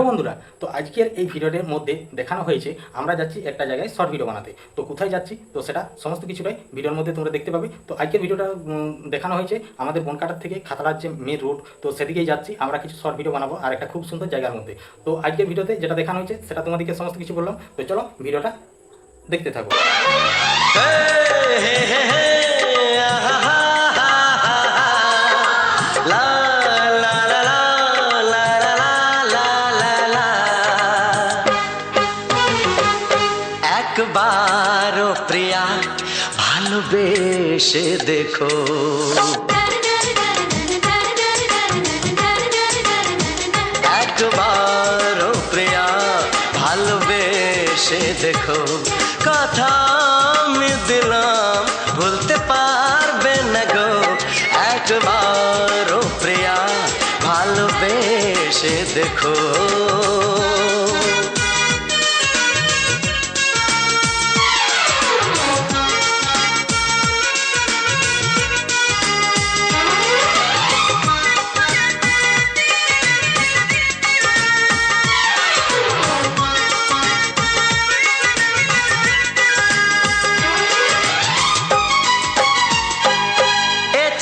Hello বন্ধুরা, তো আজকের এই ভিডিওর মধ্যে দেখানো হয়েছে আমরা যাচ্ছি একটা জায়গায় শর্ট ভিডিও বানাতে। তো কোথায় যাচ্ছি তো সেটা সমস্ত কিছুটাই ভিডিওর মধ্যে তোমরা দেখতে পাবে। তো আজকের ভিডিওটা দেখানো হয়েছে আমাদের বনকাটার থেকে খাতড়ার যে মেন রোড, তো সেদিকেই যাচ্ছি আমরা কিছু শর্ট ভিডিও বানাবো আর একটা খুব সুন্দর জায়গার মধ্যে। তো আজকের ভিডিওতে যেটা দেখানো হয়েছে সেটা তোমাদেরকে সমস্ত কিছু বললাম। তো চলো ভিডিওটা দেখতে থাকো। একবারও প্রিয়া ভালোবেসে দেখো, একবারও প্রিয়া ভালোবেসে দেখো। কথা আমি দিলাম ভুলতে পারবে না গো, একবারও প্রিয়া ভালোবেসে দেখো।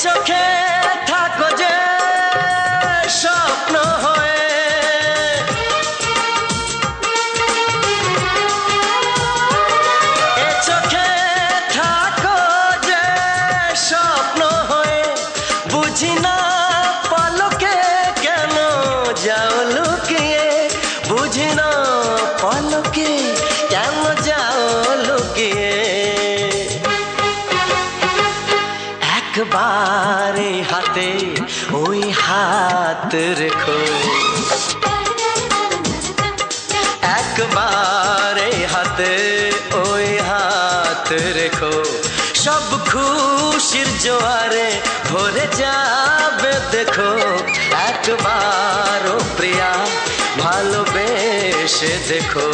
চোখে থাকো যে স্বপ্ন হয়ে, এ চোখে থাকো যে স্বপ্ন হয়ে, বুঝি না পলকে কেন যাও লুকিয়ে, বুঝি না পলকে কেন যাও লুকিয়ে। একবারে হাতে ওই হাত রেখো, একবারে হাতে ওই হাত রেখো। সব খুশির জোয়ারে ভরে যাবে দেখো, একবারও প্রিয়া ভালোবেসে দেখো।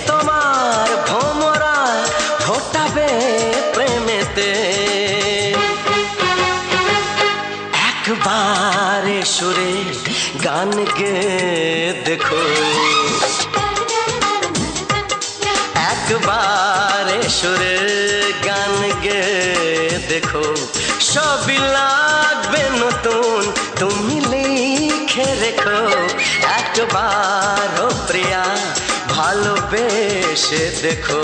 তোমার ভোমরা ফোটাবে প্রেমেতে, একবারে সুরে গান গে দেখো, একবারে সুরে গান গে দেখো। সবই লাগবে নতুন তুমি লিখে রেখো, একবারও প্রিয়া ভালোবেসে দেখো।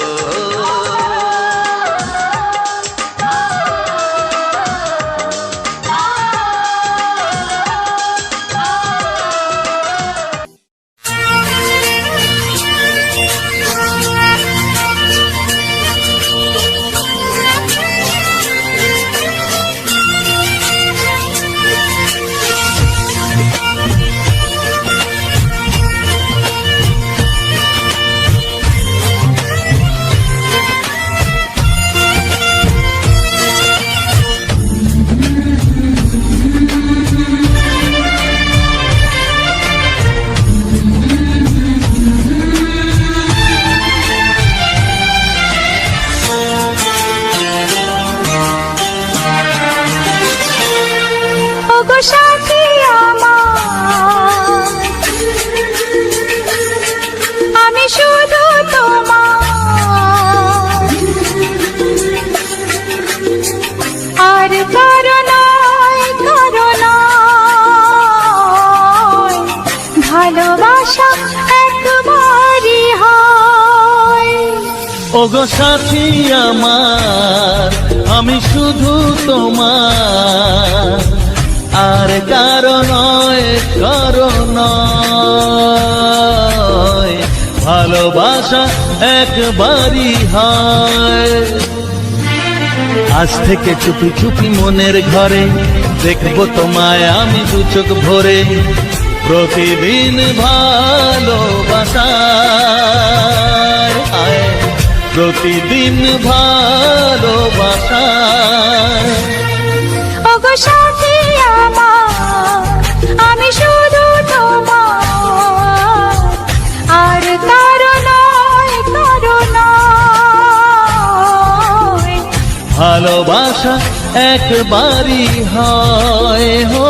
সাথী আমার আমি শুধু তোমার, আর কারো নয় ভালোবাসা একবারই হয়। ওগো সাথী আমার আমি শুধু তোমার, আর কারো নয় ভালোবাসা একবারই হয়। আজ থেকে চুপি চুপি মনের ঘরে দেখবো তোমায় আমি দু চোখ ভরে, প্রতিদিন ভালোবাসায় আয়, প্রতিদিন ভালোবাসায়। ওগো সাথী আমার, আমি শুধু তোমার, আর কারো নয়, কারো নয়। ভালোবাসা একবারই হয় হো।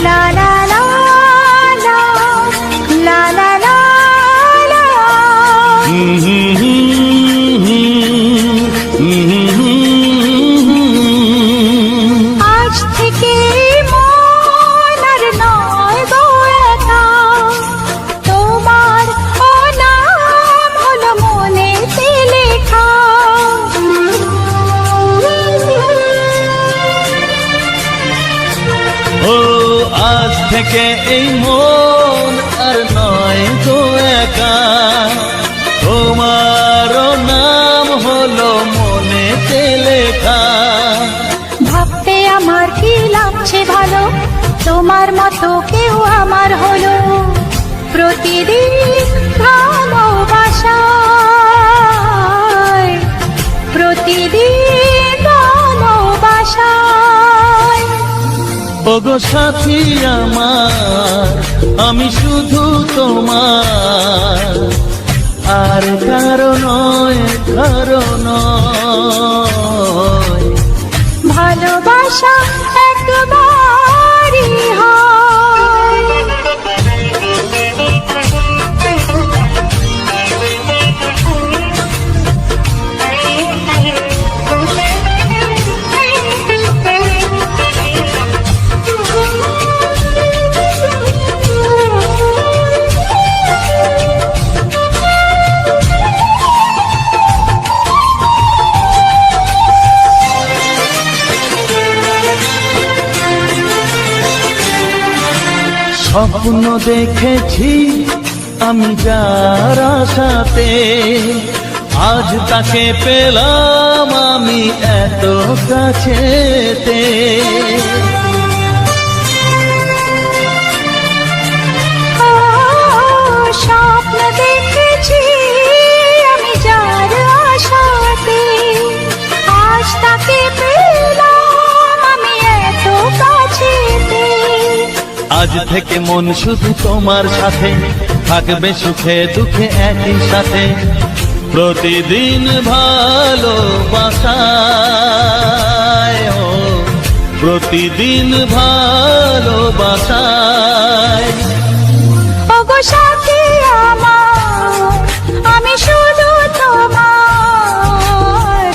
লা লা লা লা, লা লা লা লা। আজ থেকে মন আর নয় গো একা, তোমার ও নাম হলো মনেতে লেখা। ও আজ থেকে এই মন আর নয় গো একা, তোমার নাম হলো মনেতে লেখা। ভাবতে আমার কি লাগছে ভালো, তোমার মতো কেউ আমার হলো। প্রতিদিন ভালোবাসায়, প্রতিদিন ভালোবাসায়। ওগো সাথী আমার, আমি শুধু তোমার, আর কারো নয়, কারো নয়। ভালোবাসা একবারই হয়। স্বপ্ন দেখেছি আমি যার আশাতে, আজ তাকে পেলাম আমি এত কাছেতে। স্বপ্ন দেখেছি আমি যার আশাতে, আজ তাকে পেলাম আমি এত কাছেতে। আজ থেকে মন শুধু তোমার সাথে, থাকবে সুখে দুঃখে একই সাথে, প্রতিদিন ভালোবাসায় ও, প্রতিদিন ভালোবাসায়। ওগো সাথী আমার, আমি শুধু তোমার,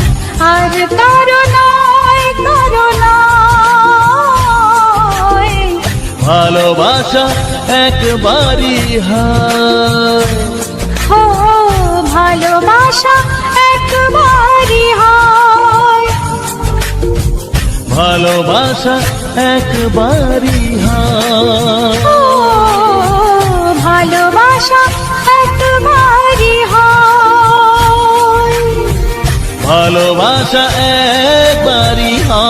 আর কারো নয়, কারো নয়। ভালোবাসা একবারই হয়। ও ভালোবাসা একবারই হয়। ভালোবাসা একবারই হয়। ও ভালোবাসা একবারই হয়। ভালোবাসা একবারই হয়।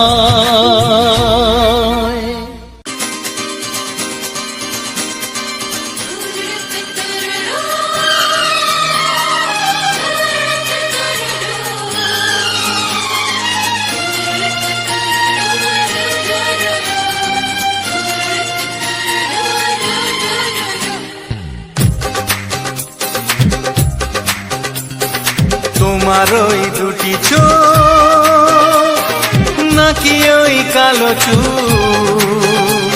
তোমার ওই দুটি চোখ, নাকি ওই কালো চুল,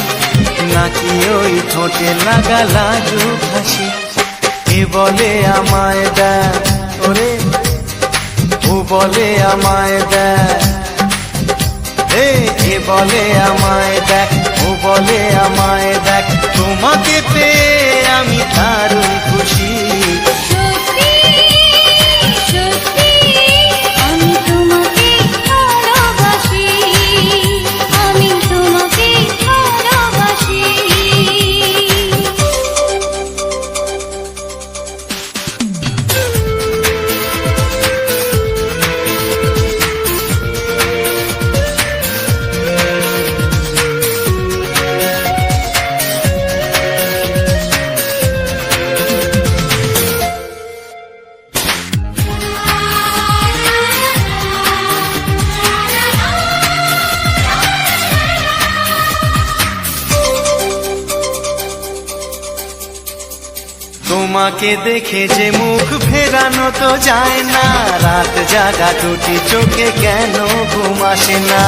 নাকি ওই ঠোঁটে লাগা লাজুক হাসি, এ বলে আমায় দেয় ওরে, ও বলে আমায় দেয়, এ বলে আমায় দেখ, ও বলে আমায় দেখ, তোমাকে পেয়ে আমি দারুণ খুশি। সত্যি সত্যি আমি তোমাকে ভালোবাসি, আমি তোমাকে ভালোবাসি। তোমাকে দেখে যে মুখ ফেরানো তো যায় না, রাত জাগা দুটি চোখে কেন ঘুম আসে না।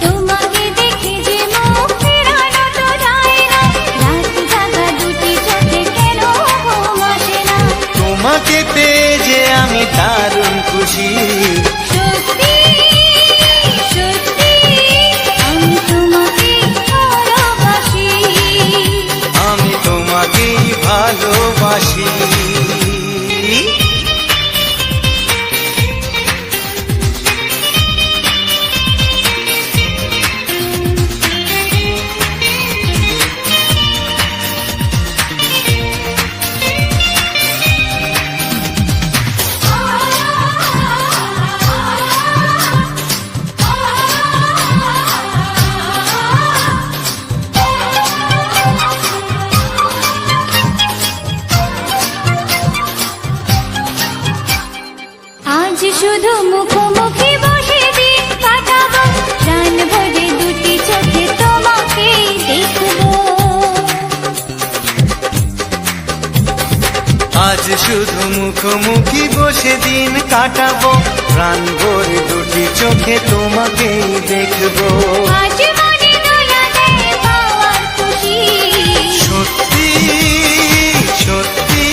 তোমাকে দেখে যে মুখ ফেরানো তো যায় না, রাত জাগা দুটি চোখে কেন ঘুম আসে না। তোমাকে পেয়ে যে আমি দারুণ খুশি। সত্যি সত্যি আমি তোমাকে ভালোবাসি, আমি তোমাকেই ভালোবাসি। আজ শুধু মুখোমুখি বসে দিন কাটাবো, প্রাণ ভরে দুটি চোখে তোমাকে দেখবো। আজ শুধু মুখোমুখি বসে দিন কাটাবো, প্রাণ ভরে দুটি চোখে তোমাকেই দেখবো। আজ মনে দোলা দেয় পাওয়ার খুশি। সত্যি সত্যি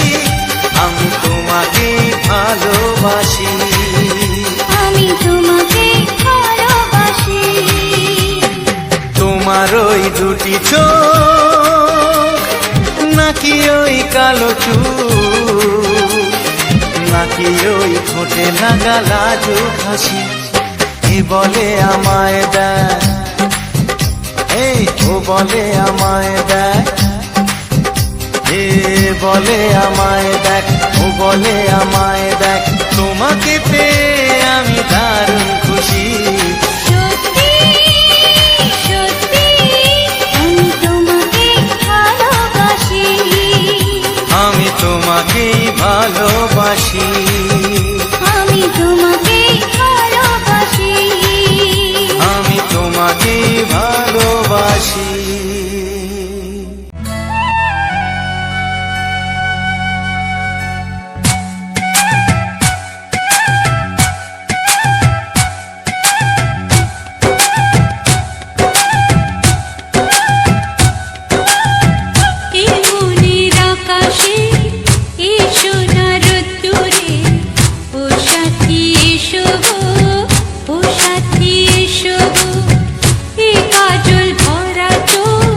আমি তোমাকেই ভালোবাসি। আমি তোমাকে ভালোবাসি। তোমার ওই দুটি চোখ, নাকি ওই কালো চুল, নাকি ওই ঠোঁটে লাগা লাজুক হাসি, এ বলে আমায় দেখ, এই ও বলে আমায় দেখ, এ বলে আমায় দেখ, ও বলে আমায় দেখ, তোমাকে পেয়ে আমি দারুণ খুশি। সত্যি সত্যি আমি তোমাকে ভালোবাসি, আমি তোমাকেই ভালোবাসি। আমি তোমাকে ভালোবাসি। আমি তোমাকেই ভালোবাসি। এই মনের আকাশে এই সোনার রোদ্দুরে, ও সাথী এসো গো, ও সাথী এসো গো। এই কাজল ভরা চোখ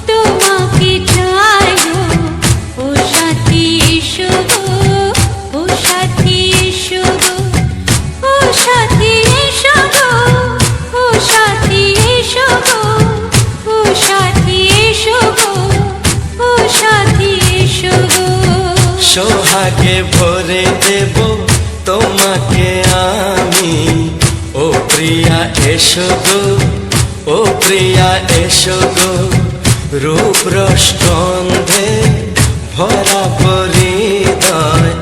তোমাকে চাই গো, ও সাথী এসো গো, ও সাথী এসো গো। ও সাথী এসো গো, ও সাথী এসো গো, ও সাথী এসো গো, ও সাথী এসো গো। সোহাগে ভরে দেব তোমাকে আমি, ও প্রিয়া এসো গো, ও প্রিয়া এসো গো। রূপ রস গন্ধে ভরা পরিদয়,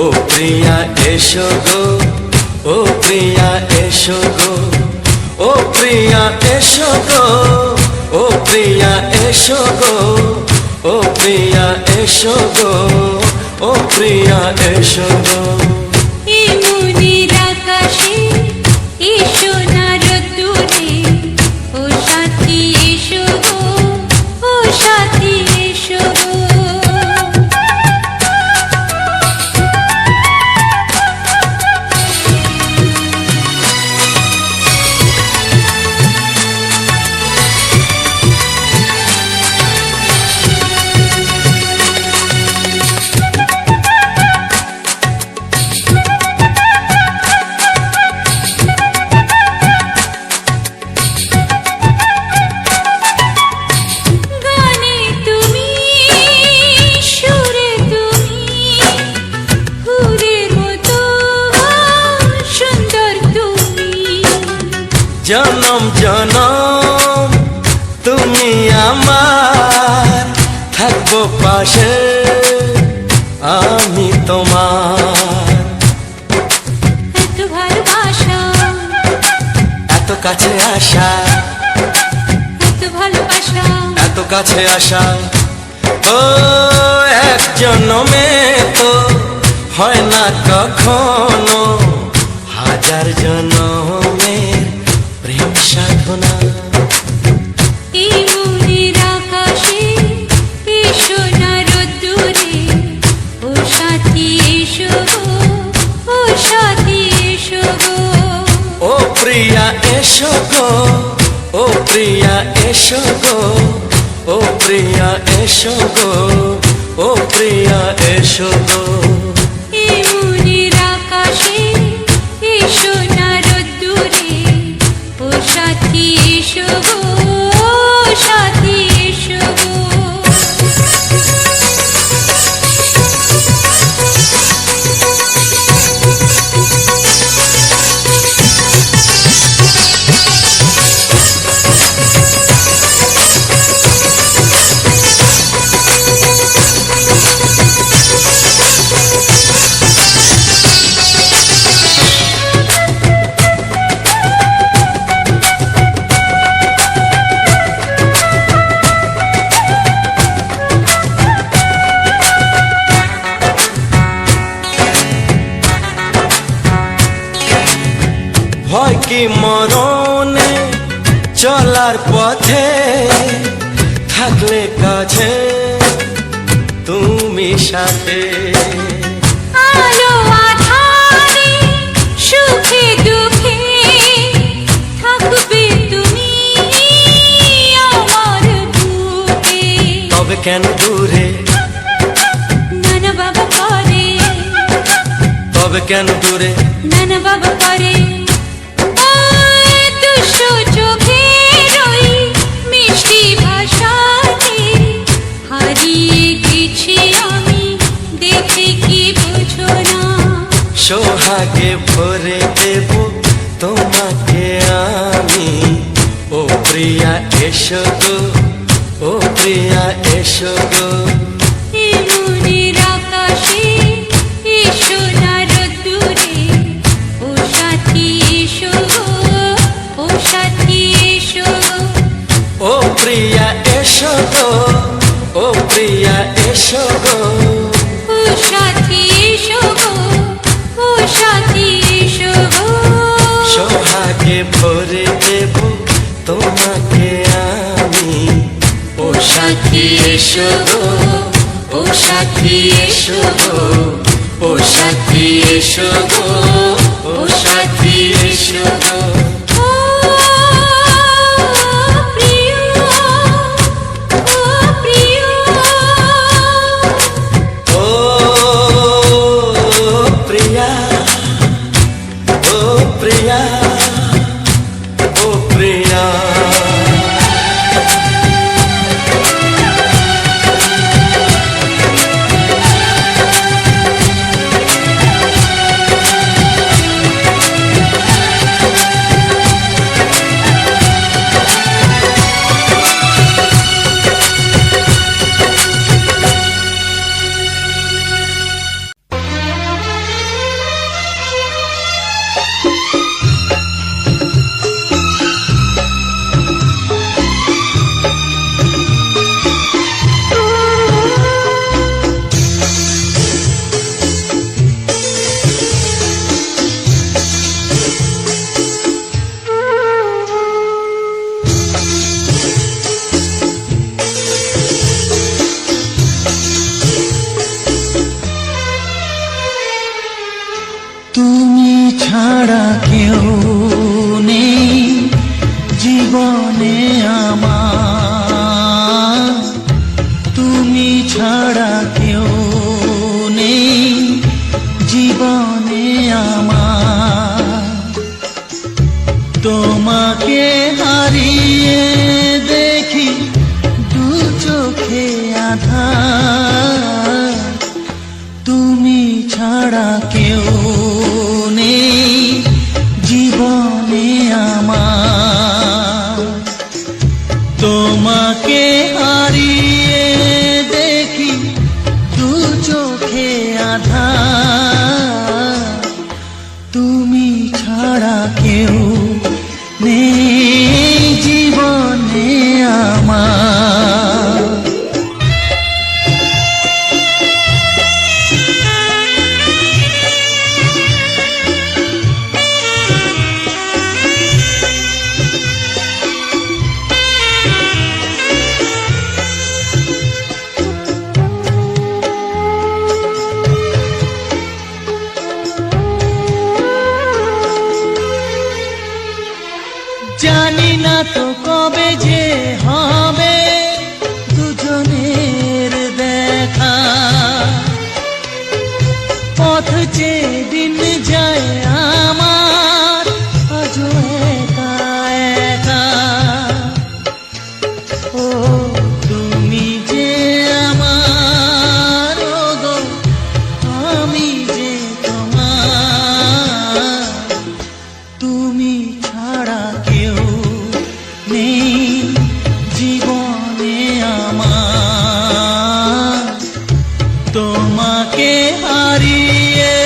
ও প্রিয়া এসো গো, ও প্রিয়া এসো গো, ও প্রিয়া এসো গো, ও প্রিয়া এসো গো, ও প্রিয়া এসো গো, ও প্রিয়া এসো গো। এই মনের আকাশে এই সোনার রোদ্দুরে, ও সাথী এসো গো, ও সাথী এসো গো। জনম জনম তুমি আমার, থাকবো পাশে আমি তোমার। এত ভালোবাসা, এত কাছে আসা, এত ভালোবাসা, এত কাছে আসা, ও এক জন্মে তো হয় না কখনো, হাজার জন্মের প্রেম সাধনা। এই মনের আকাশে এই সোনার রোদ্দুরে, ও সাথী এসো গো, ও সাথী এসো গো। ও প্রিয়া এসো গো, ও প্রিয়া এসো গো, ও প্রিয়া এসো গো, ও প্রিয়া এসো গো। এই মনের আকাশে এই সোনার রোদ্দুরে, ও সাথী এসো গো, ও সাথী এসো গো। ভয় কি মরণে চলার পথে, থাকলে কাছে তুমি সাথে। আলো আঁধারে সুখে দুঃখে থাকবে তুমি আমার বুকে। তবে কেন দূরে, নানা বাবা করে, তবে কেন দূরে, নানা বাবা করে। ওই দুষ্টু চোখের ওই মিষ্টি ভাষাতে হারিয়ে গেছি আমি, দেখে কি বুঝো না। সোহাগে ভরে দেব তোমাকে আমি, ও প্রিয়া এসো গো, ও প্রিয়া এসো গো। এই মনের আকাশে এই সোনার রোদ্দুরে, ও সাথী এসো গো, ও সাথী এসো গো। ও প্রিয়া এসো গো, ও প্রিয়া এসো গো। ও সাথী এসো গো, ও সাথী এসো গো। সোহাগে ভরে দেব তোমাকে আমি, ও সাথী এসো গো, ও সাথী এসো গো, ও সাথী এসো গো, ও সাথী এসো গো। ও প্রিয়, ও প্রিয়, ও প্রিয়া, ও প্রিয়া, ও প্রিয়া। তুমি ছাড়া কেউ নেই জীবনে আমার, তুমি ছাড়া কেউ নেই জীবনে আমার। তোমাকে হারিয়ে দেখি দু চোখে আধার, তুমি ছাড়া কেউ নেই জীবনে আমার। আধার, তুমি ছাড়া কেউ নেই জীবনে আমার। জানি না তো কবে যে হবে দুজনের দেখা, পথ চেয়ে দিন যায় আমার আজও একা একা। ও তুমি যে আমার, ও গো আমি যে তোমার, তুমি ছাড়া কেউ নেই জীবনে আমার। তোমাকে হারিয়ে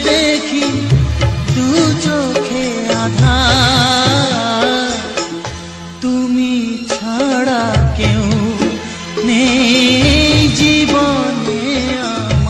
দেখি দু চোখে আধার, তুমি ছাড়া কেউ নেই জীবনে আমার।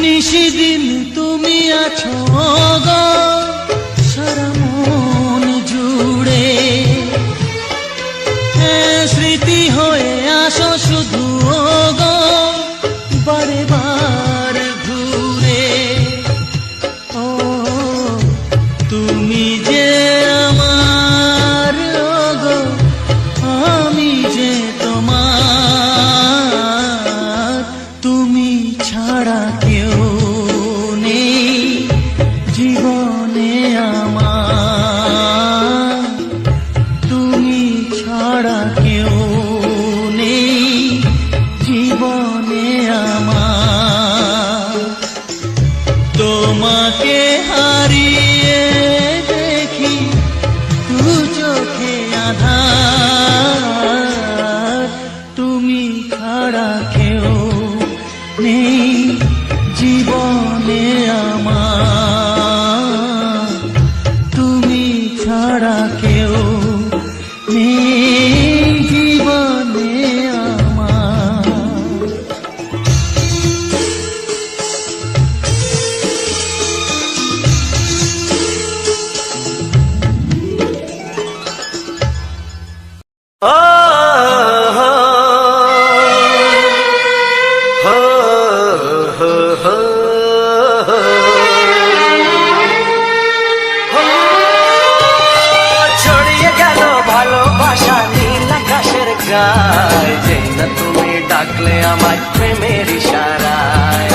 নিশিদিন তুমি আছো গো সারা মন জুড়ে, স্মৃতি হয়ে আসো শুধু গো বারে বার ঘুরে। ও তুমি যে আমার, ও গো আমি যে তোমার, তুমি ছাড়া কেউ নেই জীবনে আমার, তুমি ছাড়া কেউ নেই জীবনে আমার। তোমাকে হারিয়ে দেখি দু চোখে আধার, তুমি ছাড়া কেউ নেই জীবনে আমার, তুমি ছাড়া কেউ নেই জীবনে আমার। ছড়িয়ে গেল ভালোবাসা নীল আকাশের গায়, যেই না তুমি ডাকলে আমায় প্রেমের ইশারায়।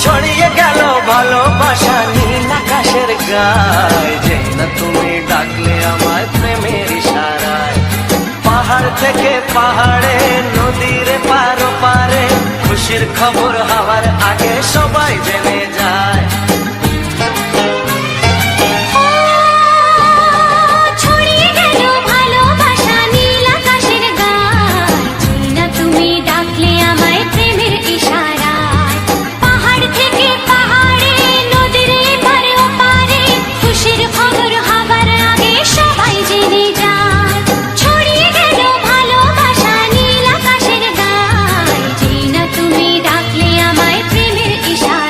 ছড়িয়ে গেল ভালোবাসা নীল আকাশের গায়, যেই না তুমি ডাকলে আমায় প্রেমের ইশারায়। পাহাড় থেকে পাহাড়ে নদীর পারো পারে, খুশির খবর হওয়ার আগে সবাই জেনে যায়। ছড়িয়ে গেল ভালোবাসা নীল আকাশের গায়, যেই না তুমি ডাকলে আমায় প্রেমের ইশারায়। পাহাড় থেকে পাহাড়ে নদীর এপারে ওপারে, খুশির খবর হবার আগে সবাই জেনে যায়। ছড়িয়ে গেল ভালোবাসা নীল আকাশের গায়, যেই না তুমি ডাকলে আমায় প্রেমের ইশারায়।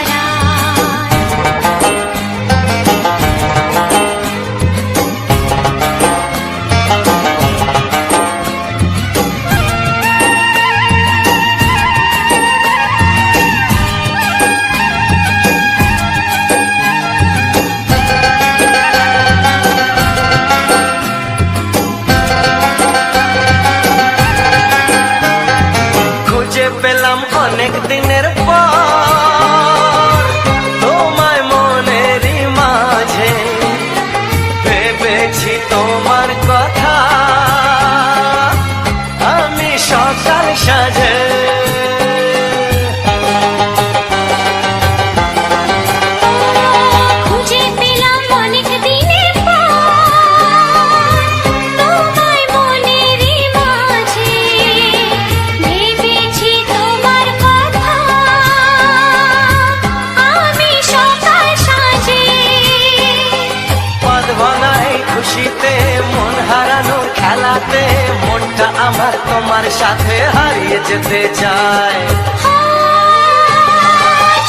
সাথে হারিয়ে যেতে চায়।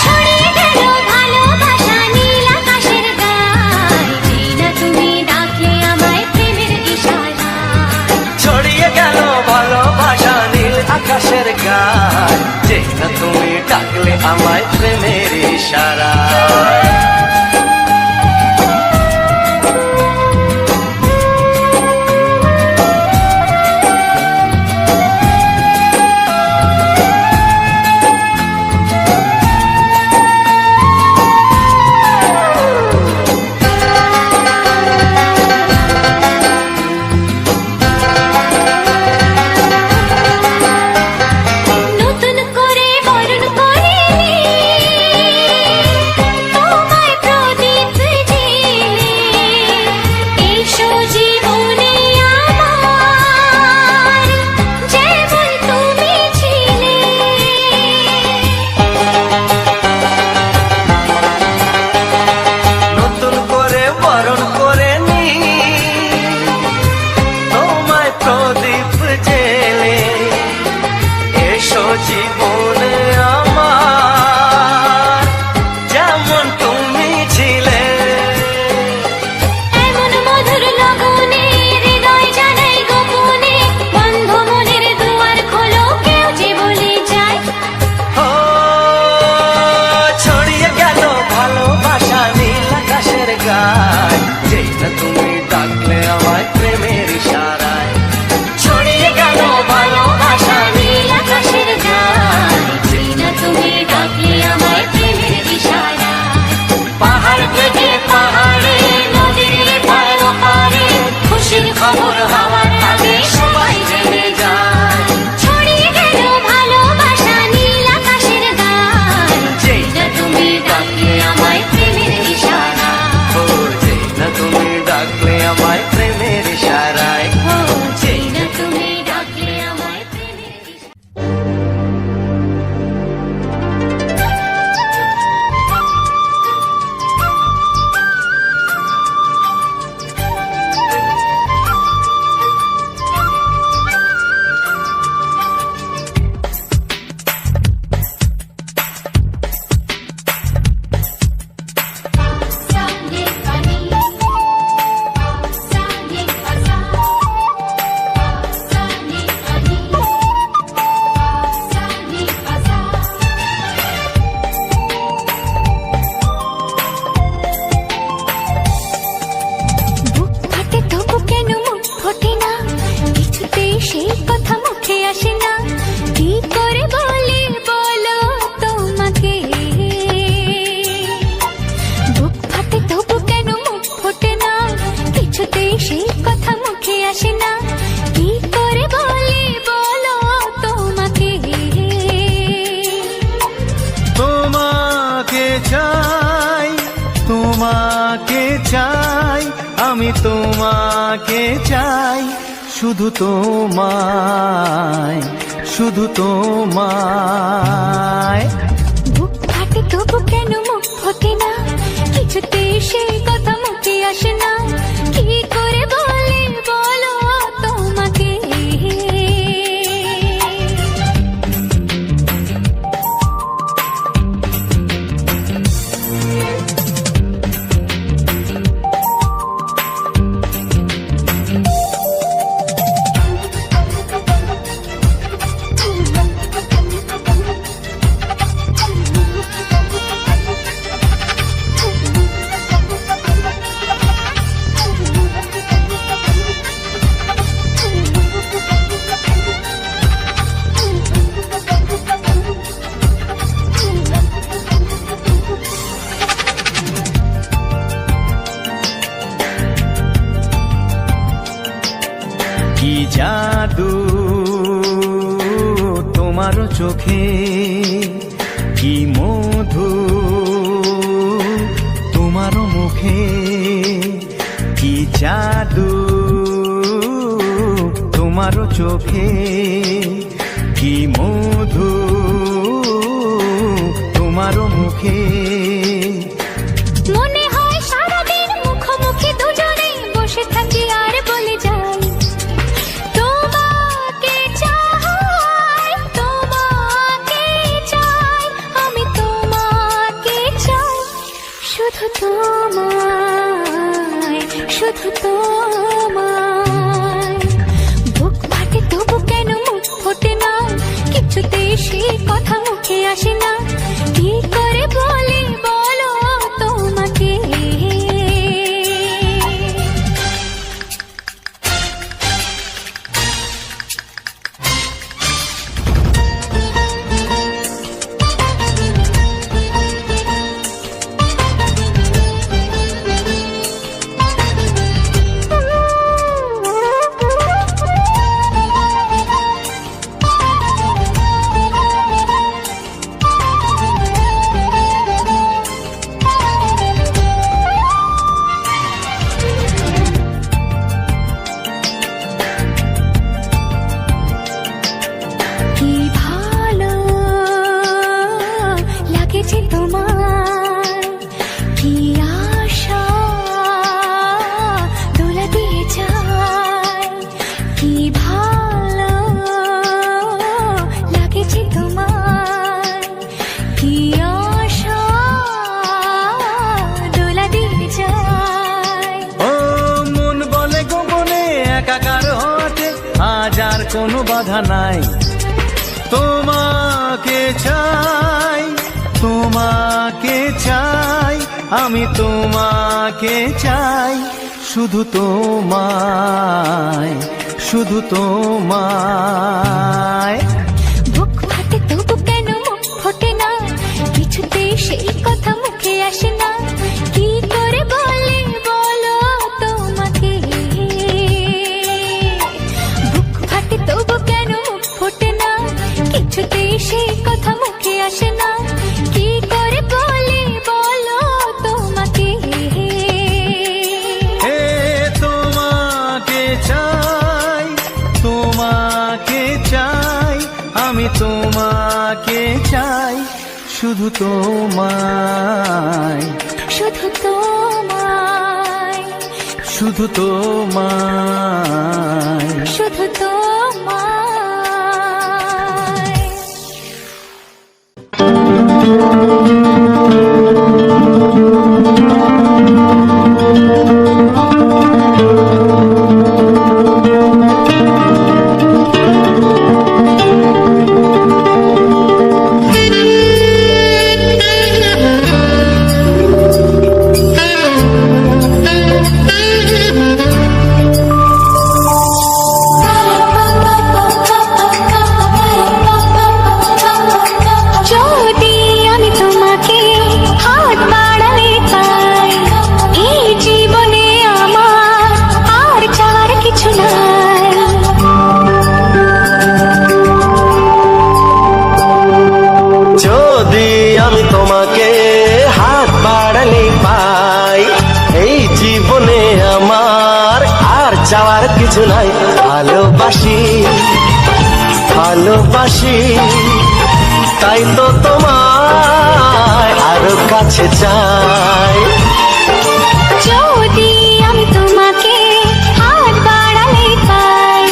ছড়িয়ে গেল ভালোবাসা নীল আকাশের গায়, যেই না তুমি ডাকলে আমায় প্রেমের ইশারায়। ছড়িয়ে গেল ভালোবাসা নীল আকাশের গায়, যেই না তুমি ডাকলে আমায় প্রেমের ইশারায়। নতুন করে বরণ করে তোমায় প্রদীপ জেলে, এসো জীবনে আমার যেমন তুমি ছিলে। নতুন করে বরণ করে নি তোমায় প্রদীপ জেলে, এসো জীবনে আমার যেমন তুমি ছিলে। এমন মধুর লগনে হৃদয় জানাই গোপনে, বন্ধ মনের দুয়ার খোলো কেউ যে বলে যায়। ও ছড়িয়ে গেল ভালোবাসা নীল আকাশের গায়, যেই না তুমি ডাকলে আমায় প্রেমের ইশারায়। ছড়িয়ে গেল ভালোবাসা নীল আকাশের গায়, যেই না তুমি ডাকলে আমায় প্রেমের ইশারায়। পাহাড় থেকে পাহাড়ে নদীর পার পারে খুশির খবর হওয়ার আগে সবাই জেনে যায়। ছড়িয়ে গেল ভালোবাসা নীল আকাশের গায়, যেই না তুমি ডাকলে আমায় প্রেমের ইশারায়। ও যেই না তুমি ডাকলে আমায় প্রেমের ইশারায়। ও যেই না তুমি ডাকলে আমায় প্রেমের ইশারায়। Sunday funny, Sunday fasa, Sunday funny, Sunday fasa. বুক ফাটে তবু কেন মুখ ফোটে না, কিছুতেই সেই কথা মুখে আসে না, কি করে বলি বলো তোমাকে। বুক ফাটে তবু কেন মুখ ফোটে না, কিছুতেই সেই কথা মুখে আসে না, কি করে বলি বলো তোমাকে। তোমাকে চাই, তোমাকে চাই, আমি তোমাকে চাই, শুধু তোমায়, শুধু তোমায়। বুক ফাটে তবু কেন মুখ ফোটে না, কিছুতেই সেই কথা মুখে আসে না, কি করে বলি বলো তোমাকে। কি জাদু তোমার চোখে, কি মধু তোমার মুখে, কি জাদু তোমার চোখে, কি মধু তোমার মুখে। মনে হয় সারাদিন মুখোমুখি দুজনে বসে থাকি আর বলে যাই, তোমাকে চাই। শুধু তোমায়, শুধু তোমায়। বুক ফাটে তবু কেন মুখ ফোটে না, কিছুতেই সে কথা মুখে আসে না। কি করে বলি বলো তোমাকে। কি ভালো লাগেছে তোমার, কি আশা দোলা দিয়ে যায়। কি ভালো লাগেছে তোমার, কি আশা দোলা দিয়ে যায়। ও মন বলে গোপনে একাকার হতে আজ আর কোনো বাধা নাই। তোমাকে চাই, তোমাকে চাই, আমি তোমাকে চাই, শুধু তোমায়, শুধু তোমায়। বুক ফাটে তবু কেন মুখ ফোটে না, কিছুতেই সেই কথা মুখে আসে না। কি করে বলি বলো তোমাকে। বুক ফাটে তবু কেন মুখ ফোটে না, কিছুতেই সেই কথা মুখে আসে না। কি করে বলি বলো তোমাকে। হে তোমাকে চাই, তোমাকে চাই, আমি তোমাকে চাই, শুধু তোমায়, শুধু তোমায়, শুধু তোমায়। শুধু তোমায়। যদি আমি তোমাকে হাত বাড়ালে পাই, এই জীবনে আমার আর চাওয়ার কিছু নাই। যদি আমি তোমাকে হাত বাড়ালে পাই, এই জীবনে আমার আর চাওয়ার কিছু নাই। ভালোবাসি, ভালোবাসি, তাই তো তোমায় আরো কাছে চাই। যদি আমি তোমাকে হাত বাড়ালে পাই,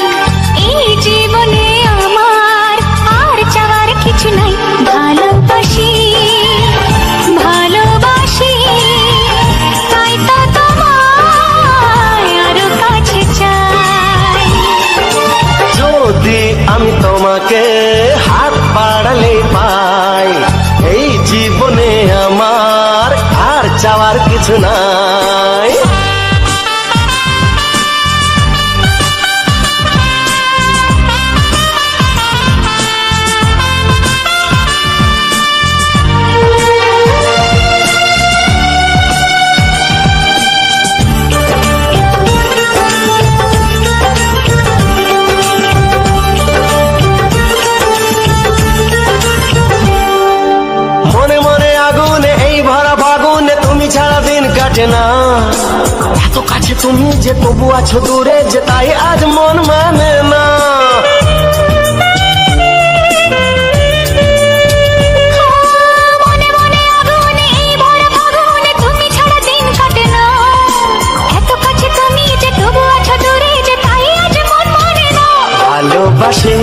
এই জীবনে আমার আর চাওয়ার কিছু নাই। ভালোবাসি, ভালোবাসি, তাই তো তোমায় আরো কাছে চাই। যদি আমি তোমাকে হাত বাড়ালে পাই, এই জীবনে আমার আর চাওয়ার কিছু নাই। মনে মনে আগুনে এই ভরা ফাগুনে তুমি ছাড়া দিন কাটে না। এত কাছে তুমি যে তবু আছো দূরে, যে তাই আজ মন মানে না। মনে মনে আগুনে এই ভরা ফাগুনে তুমি ছাড়া দিন কাটে না। এত কাছে তুমি যে তবু আছো দূরে, যে তাই আজ মন মানে না। ভালোবাসি,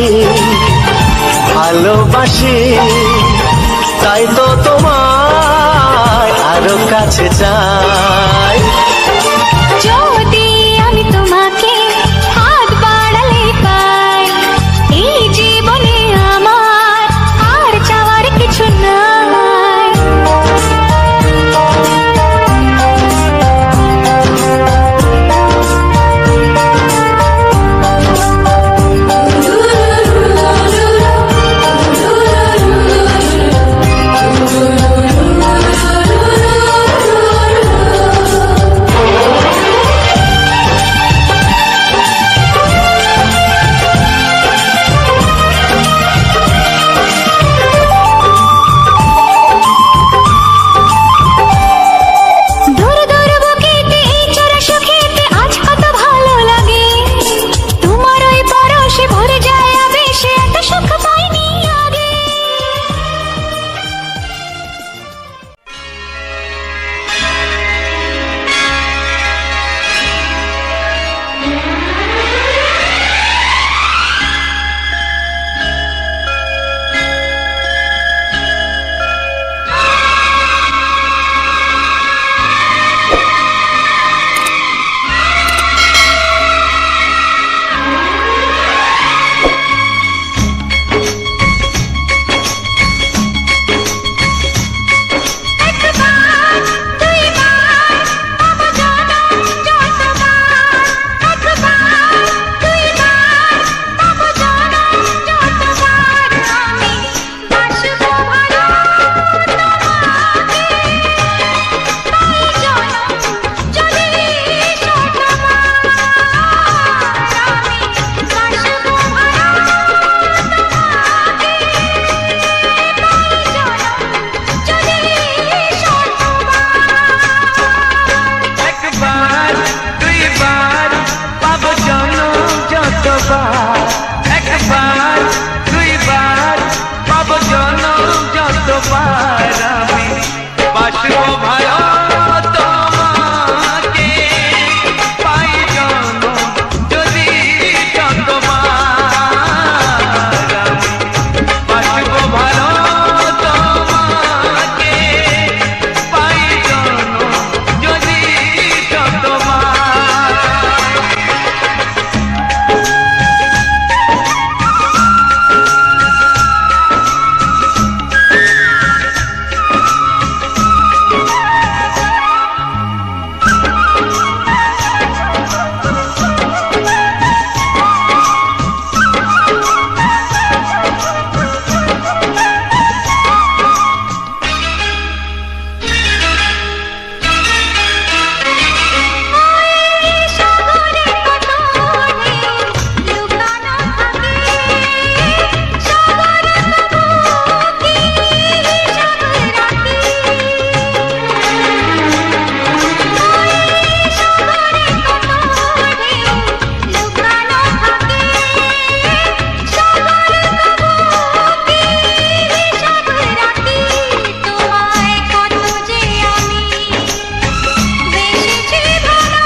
ভালোবাসি, তাই তো তোমায় আরো কাছে কাছে চাই। যদি আমি তোমাকে হাত বাড়ালে পাই, এই জীবনে আমার আর চাওয়ার কিছু নাই। দূর দূর বুকেতে চোরা সুখেতে আজ কত ভালো লাগে, তোমার ওই পরশে ভরে যায় আবেশে, এত সুখ পাইনি আগে। একবার দুইবার পাবো জনম যতবার, একবার দুইবার পাবো জনম যতবার, আমি বাসবো ভালো তোমাকে, তাই জনম যদি শতবার, আমি বাসবো ভালো তোমাকে, তাই জনম যদি শতবার। একবার দুইবার পাবো জনম যতবার, একবার দুইবার পাবো জনম যতবার, আমি বাসবো ভালো তোমাকে, পাই জনম যদি যতবার, আমি বাসবো ভালো তোমাকে, পাই জনম যদি যতবার। সাগরে কত ঢেউ লুকানো থাকে, সাগর তবু কি হিসাব রাখে, সাগরে কত ঢেউ লুকানো থাকে, সাগর তবু কি হিসাব রাখে, তোমায় কত যে আমি বেশি ভালো,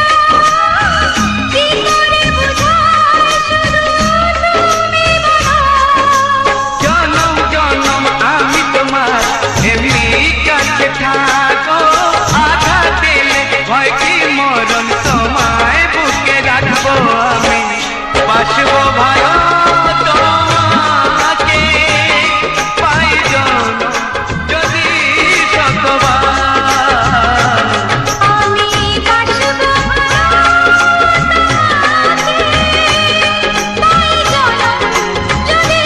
কি করে বুঝাই শুধু তুমি বলো। জনম জনম আমি তোমার এমনি কাছে থাকো, আঘাত দিলে ভয় কি মরণ তোমায় বুকে রাখবো, আমি বাসবো ভালো তোমাকে, পাই জনম যদি শতবার, আমি বাসবো ভালো তোমাকে, তাই জনম যদি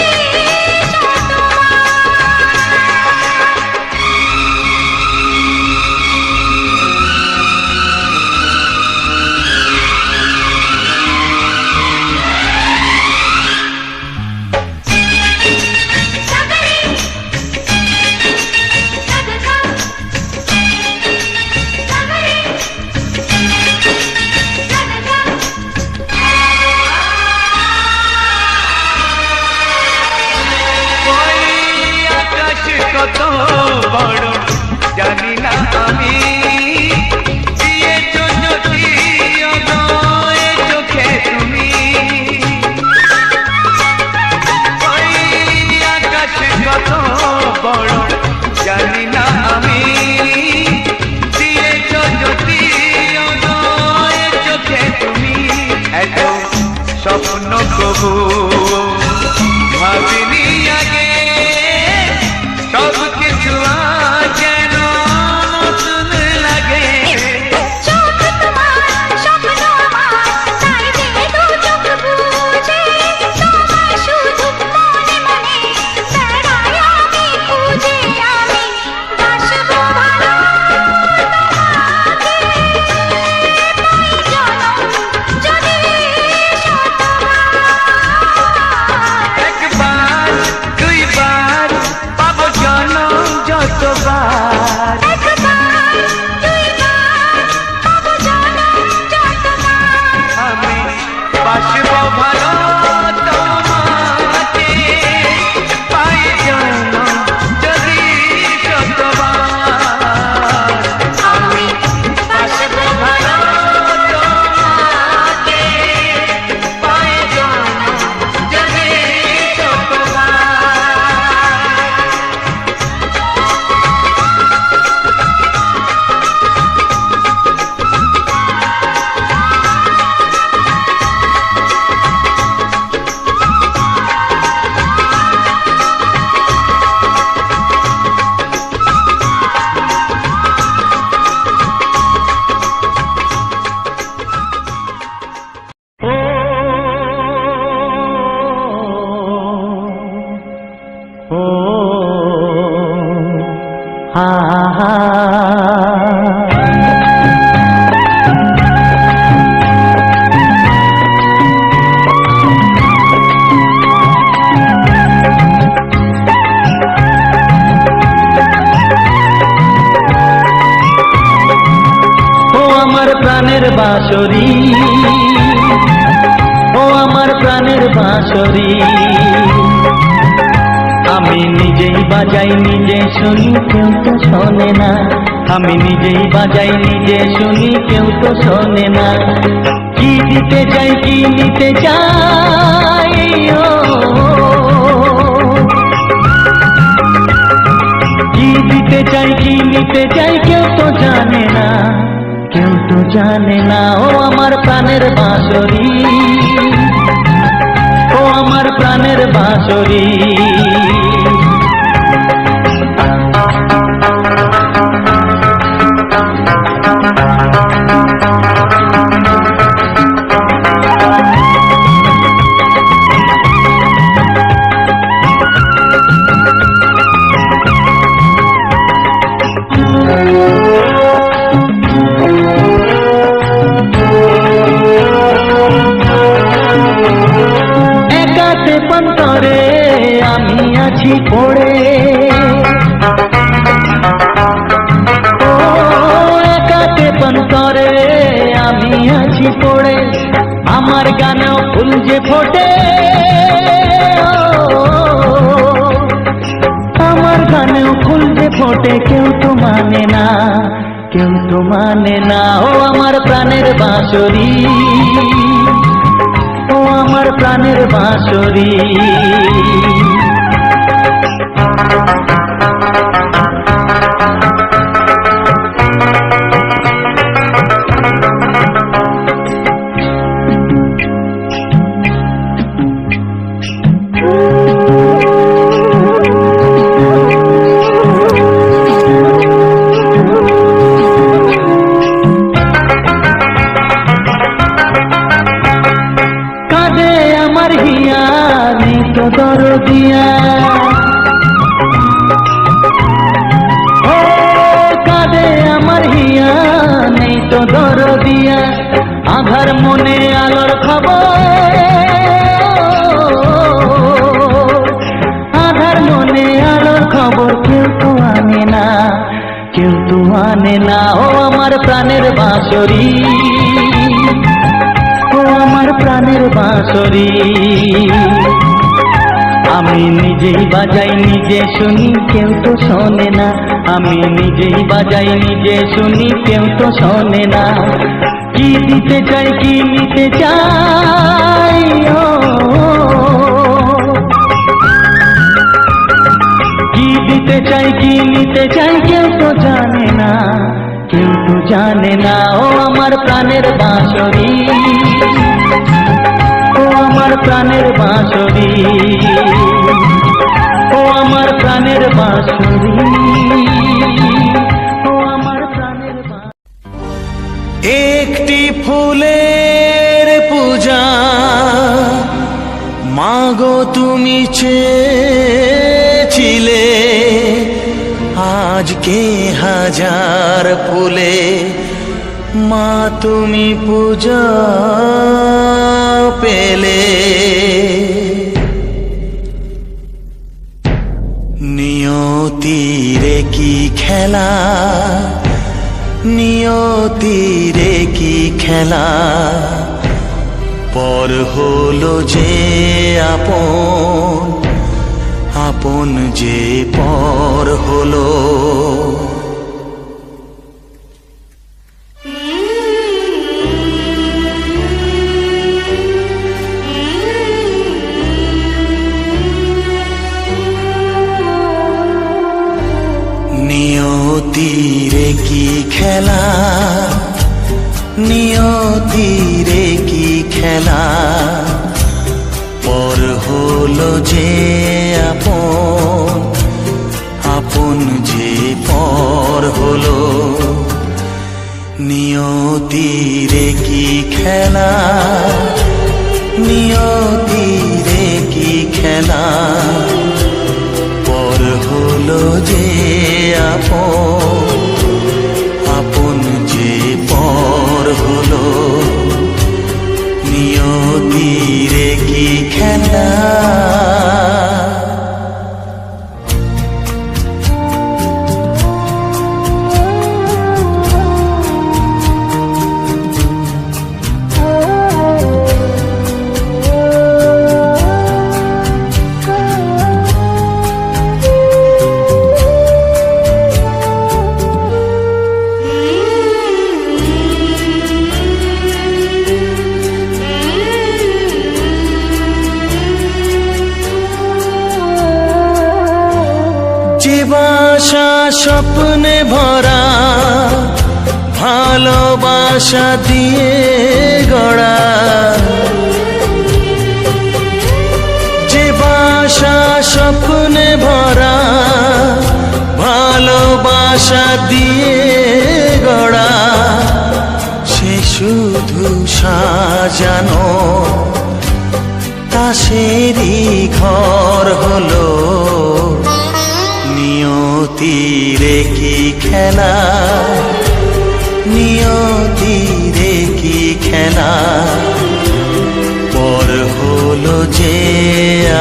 কত বড় জানি না আমি, দিয়েছো যদি অদয় চোখে তুমি, ওই আকাশ কত বড় জানি না আমি, দিয়েছো তবু ভাবিনি আগে সব কিছু আজ যেন নতুন লাগে। চোখ তোমার স্বপ্ন আমার, তাই যে দু চোখ বুঝে তোমায় শুধু মনে মনে বেড়াই আমি খুঁজে। আমি বাসবো ভালো তোমাকে, পাই জনম যদি শতবার। একবার দুইবার পাবো জনম যতবার। একবার দুইবার পাবো জনম যতবার। আমি বাসবো ভালো তোমাকে, পাই জনম যদি শতবার। আমি বাসবো ভালো তোমাকে, পাই জনম যদি শতবার। ও হা হা ও আমার প্রাণের বাঁশরি, ও আমার প্রাণের বাঁশরি, আমি নিজেই বাজাই নিজে শুনি কেউ তো শোনে না। আমি নিজেই বাজাই নিজে শুনি কেউ তো শোনে না। কি দিতে চাই কি নিতে চাই, ও কি দিতে চাই কি নিতে চাই কেউ তো জানে না, কেউ তো জানে না। ও আমার প্রাণের বাঁশরি, ও আমার প্রাণের বাঁশরি। একাতে পন্তরে আমি আছি পড়ে, ও একাতে পন্তরে আমি আছি পড়ে। আমার গানেও ফুল যে ফোটে, আমার গানেও ফুল যে ফোটে কেউ তো মানে না, কেউ তো মানে না। ও আমার প্রাণের বাঁশরি, ও আমার প্রাণের বাঁশরি। কাঁদে আমার হিয়া নেই তো দরদিয়া, ও কাঁদে আমার হিয়া নেই তো দরদিয়া। আধার মনে আলোর খবর, আধার মনে আলোর খবর কেউ তো আনে না, কেউ তো আনে না। ও আমার প্রাণের বাঁশরি, ও আমার প্রাণের বাঁশরি। আমি নিজেই বাজাই নিজে শুনি কেউ তো শোনে না, আমি নিজেই বাজাই নিজে শুনি কেউ তো শোনে না। কি দিতে চাই কি নিতে চাই, ও কি দিতে চাই কি নিতে চাই কেউ তো জানে না, কেউ তো জানে না। ও আমার প্রাণের বাঁশরি, ও আমার আমার প্রাণের বাঁশরি, ও আমার প্রাণের বাঁশরি, ও আমার প্রাণের বাঁশরি। একটি ফুলের পূজা মাগো তুমি চেয়েছিলে, আজকে হাজার ফুলে মা তুমি পূজা পেলে। নিয়তিরে কি খেলা, নিয়তিরে কি খেলা, পর হলো যে আপন, আপন যে পর হলো। নিয়তিরে কি খেলা, নিয়তিরে কি খেলা, পর হলো যে আপন, আপন যে পর হলো। নিয়তিরে কি খেলা, নিয়তিরে কি খেলা, পর হলো যে আপন, আপন যে পর হলো। নিয়তিরে কি খেলা। যে বাসা স্বপ্নে ভরা, ভালোবাসা দিয়ে গড়া, যে বাসা স্বপ্নে ভরা, ভালোবাসা দিয়ে গড়া, সে শুধু সাজানো তাসেরই ঘর হলো। নিয়তিরে কি খেলা, নিয়তিরে কি খেলা, পর হলো যে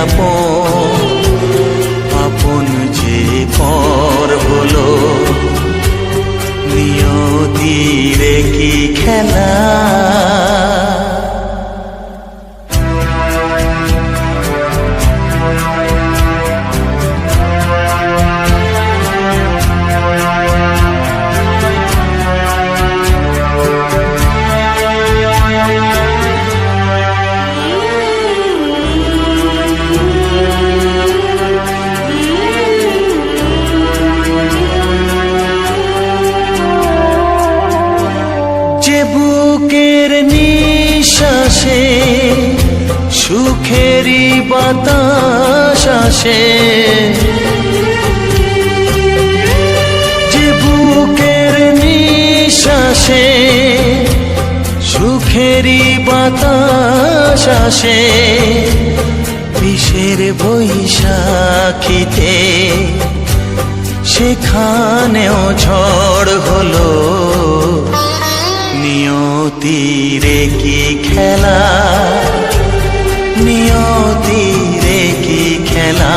আপন, আপন যে পর হলো। নিয়তিরে কি খেলা। যে বুকের নিঃশ্বাসে সুখেরই বাতাস আসে, যে বুকের নিঃশ্বাসে সুখেরই বাতাস আসে, বিষের বৈশাখীতে সেখানেও ঝড় হলো। নিয়তিরে কি খেলা, নিয়তিরে কি খেলা,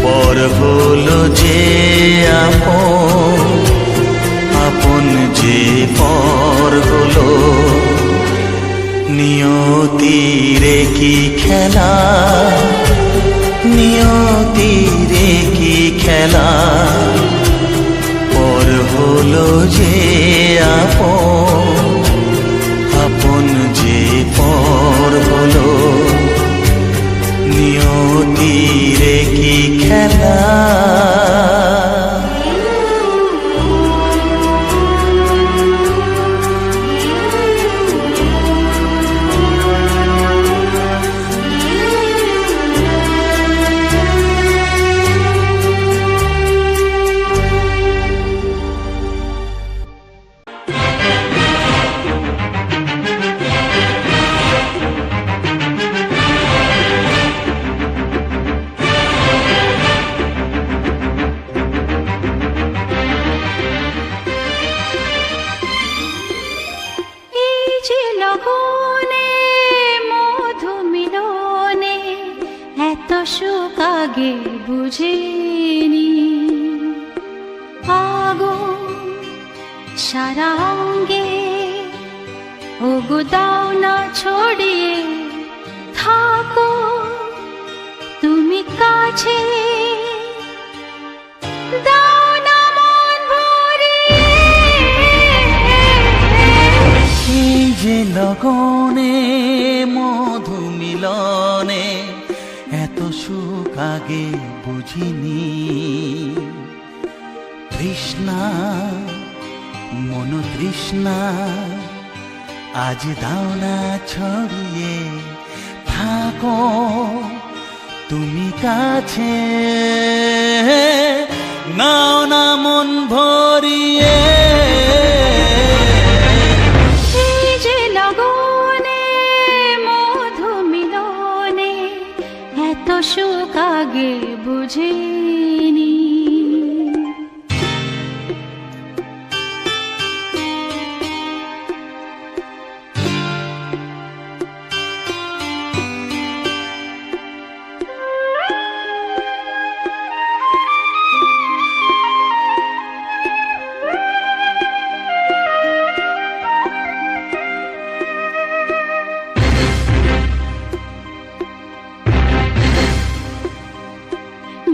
পর হলো যে আপন, আপন যে পর হলো। নিয়তিরে কি খেলা, নিয়তিরে কি খেলা, পর হলো যে আপন, সুখ আগে বুঝিনি। আগুন সারা অঙ্গে ওগো দাও না ছড়িয়ে, থাকো তুমি কাছে, দাও না মন ভরিয়ে। এই যে লগনে মধু মিলনে এত সুখ আগে বুঝিনি। তৃষ্ণা মন তৃষ্ণা আজ দাও না ছড়িয়ে, থাকো তুমি কাছে, নাও না মন ভরিয়ে। এই যে লগনে মধু মিলনে এত সুখ আগে বুঝিনি।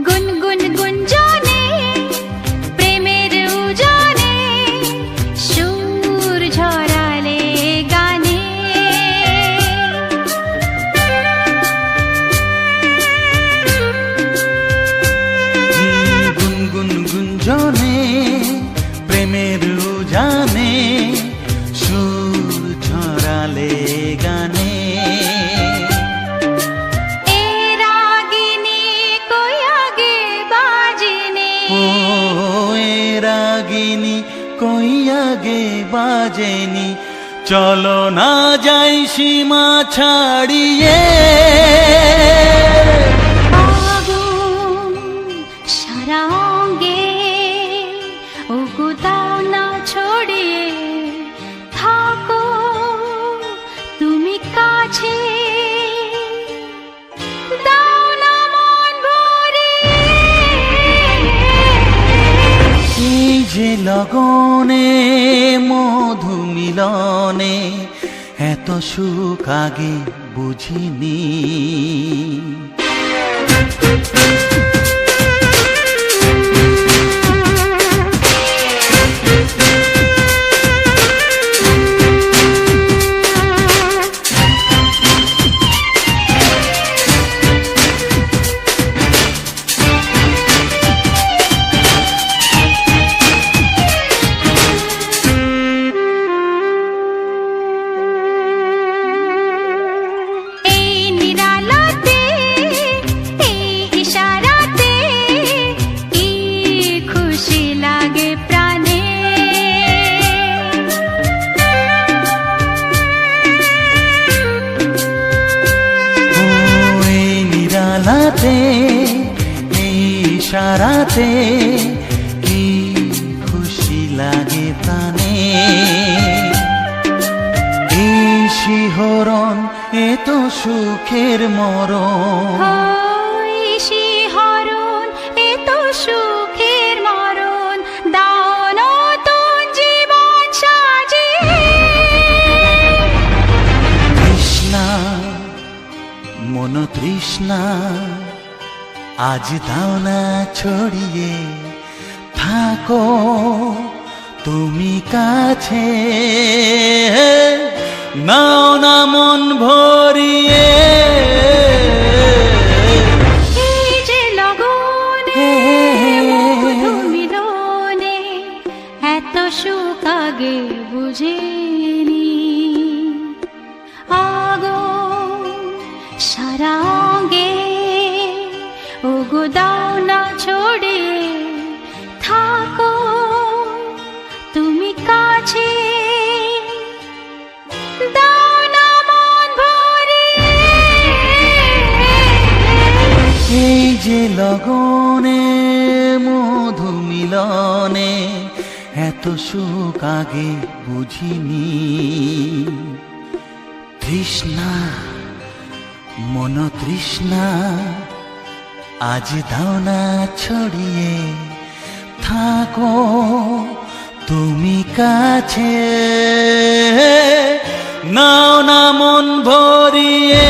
গুনগুন গুঞ্জনে প্রেমের উজানে সুর ঝরালে গানে। গুনগুন গুঞ্জনে প্রেমের উজানে সুর ছড়ালে গানে। এ রাগিনী কই আগে বাজেনি, ও এ রাগিনী কই আগে বাজেনি, চলো না যাই সীমা ছাড়িয়ে। আগুন সারা অঙ্গে ওগো দাও না ছড়িয়ে, থাকো তুমি কাছে, দাও না মন ভরিয়ে। এই যে লগনে মধু মিলনে এত সুখ আগে বুঝিনি। এই নিরালাতে, এই ইশারাতে কি খুশি লাগে প্রাণে। ও এই নিরালাতে এই ইশারাতে কি খুশি লাগে প্রাণে। এই শিহরণ এ তো সুখের মরণ, ওই শিহরণ এ তো সুখের মরণ, দাও নতুন জীবন সাজিয়ে। তৃষ্ণা মন তৃষ্ণা আজ দাও না ছড়িয়ে, থাকো তুমি কাছে, নাও না মন ভরিয়ে। এই যে লগনে মধু মিলনে এত সুখ আগে বুঝিনি। আগুন সারা অঙ্গে ওগো দাও না ছড়িয়ে, থাকো তুমি কাছে, দাও না মন ভরিয়ে। এই যে লগনে মধু মিলনে এত সুখ আগে বুঝিনি। তৃষ্ণা মন তৃষ্ণা আজ দাও না ছড়িয়ে থাকো তুমি কাছে, নাও না মন ভরিয়ে।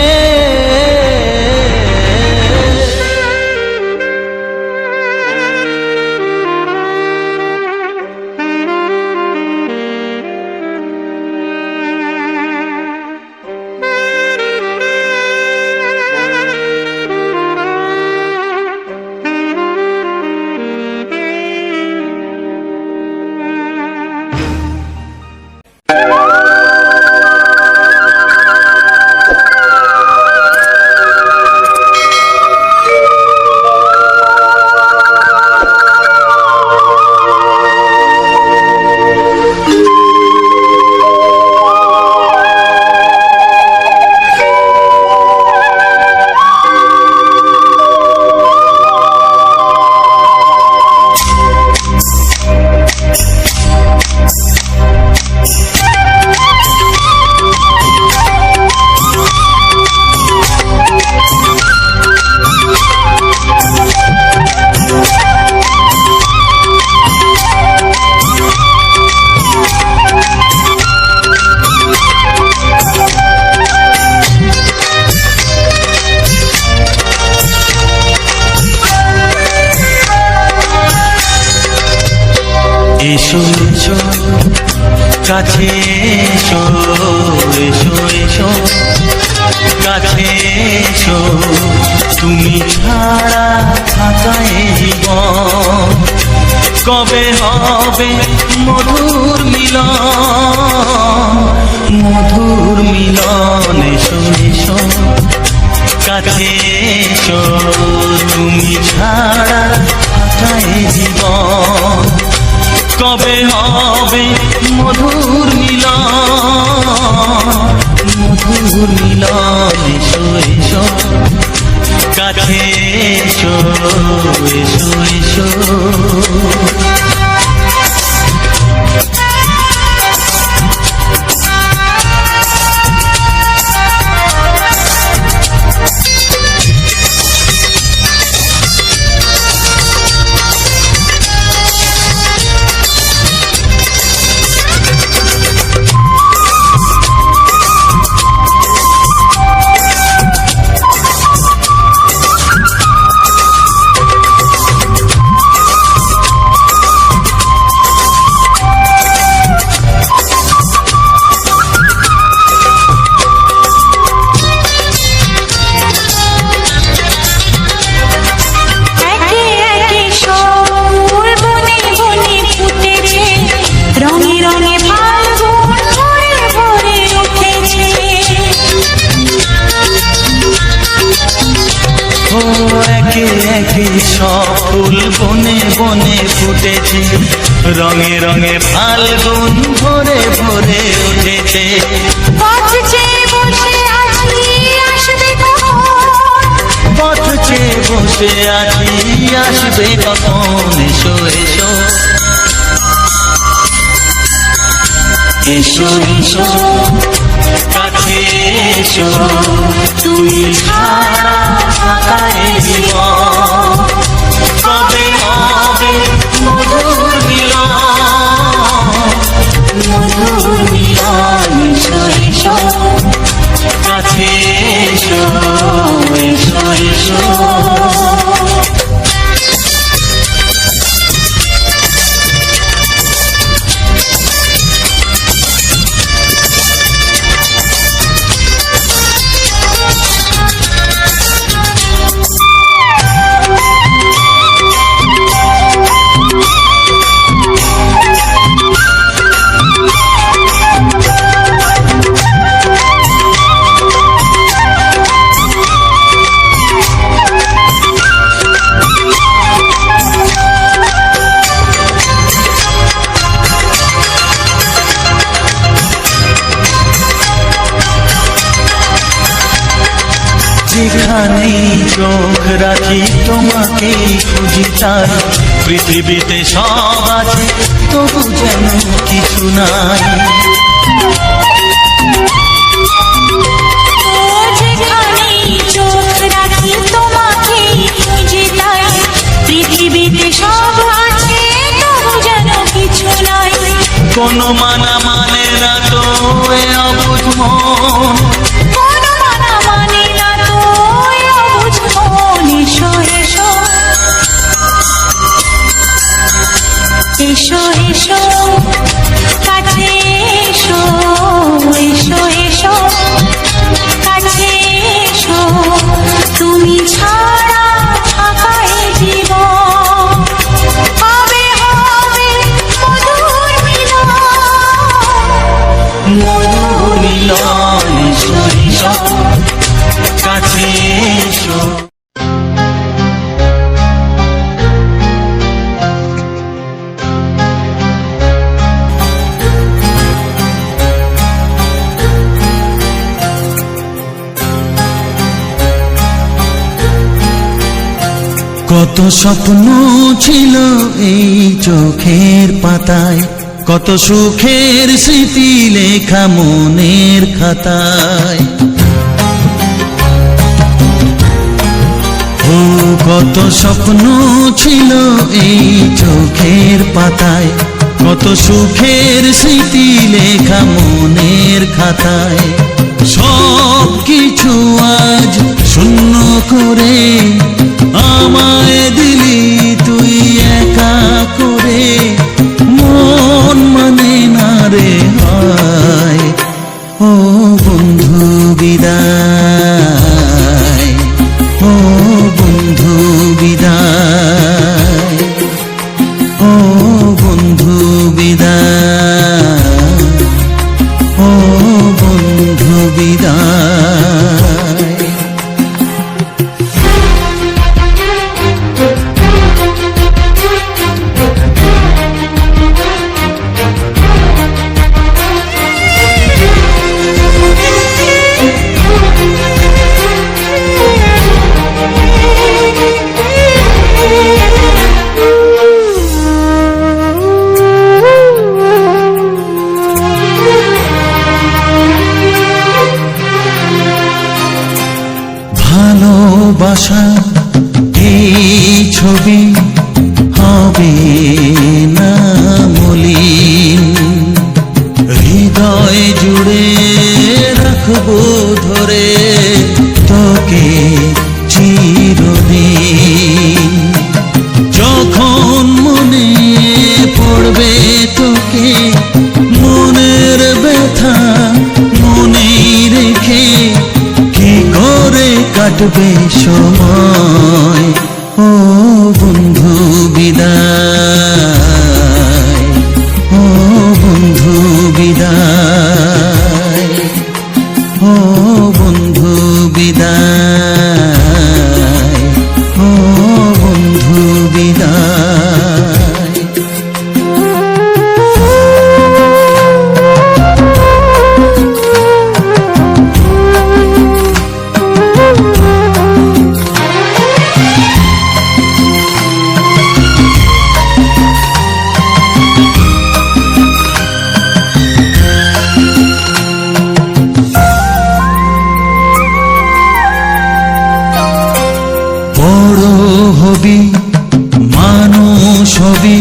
এসো এসো কাছে এসো, এসো এসো কাছে এসো, তুমি ছাড়া থাকা এ জীবন কবে হবে মধুর মিলন, মধুর মিলন। এসো এসো কাছে এসো, তুমি ছাড়া থাকা এ জীবন কবে হবে মধুর মিলন, মধুর মিলন। এসো এসো কাছে এসো, এসো এসো। সব ফুল বনে বনে ফুটেছে, রঙে রঙে ফাল্গুন ভরে ভরে উঠেছে। পথ চেয়ে বসে আছি আসবে কখন, এসো এসো এসো এসো কাছে এসো, তুমি ছাড়া থাকা এ জীবন কবে হবে মধুর মিলন, মধুর মিলন। এসো এসো কাছে এসো, এসো এসো। যেখানেই চোখ রাখি তোমাকেই খুঁজি চাই, পৃথিবীতে সব আছে তবু যেন কিছু নাই। যেখানেই চোখ রাখি তোমাকেই খুঁজি কোনো মানা মানে না তো এ অবুঝ মন, কোনো মানা মানে না তো এ অবুঝ মন। এসো এসো এসো এসো কাছে এসো, এসো এসো কাছে এসো, তুমি ছাড়া থাকা এ জীবন হবে হবে মধুর মিলন, মধুর মিলন। এসো এসো কাছে এসো। কত স্বপ্ন ছিল এই চোখের পাতায়, কত সুখের স্মৃতি লেখা মনের খাতায়। ও কত স্বপ্ন ছিল এই চোখের পাতায়, কত সুখের স্মৃতি লেখা মনের খাতায়। সব কিছু আজ শূন্য করে আমায় দিলি তুই একা করে, মন মানে না রে হায়। ও বন্ধু বিদায়, ও বন্ধু বিদায়, ও বন্ধু বিদায়, ও বন্ধু বিদায়। ভালোবাসা এই ছবি হবে না মলিন, হৃদয় জুড়ে রাখবো ধরে তোকে চিরদিন। যখন মনে পড়বে তোকে মনের ব্যথা মনেই রেখে, কি করে কাটবে সময়। ও বন্ধু বিদায়, ও বন্ধু বিদায়, ও বন্ধু বিদায়, ও বন্ধু বিদায়। বড় হবি মানুষ হবি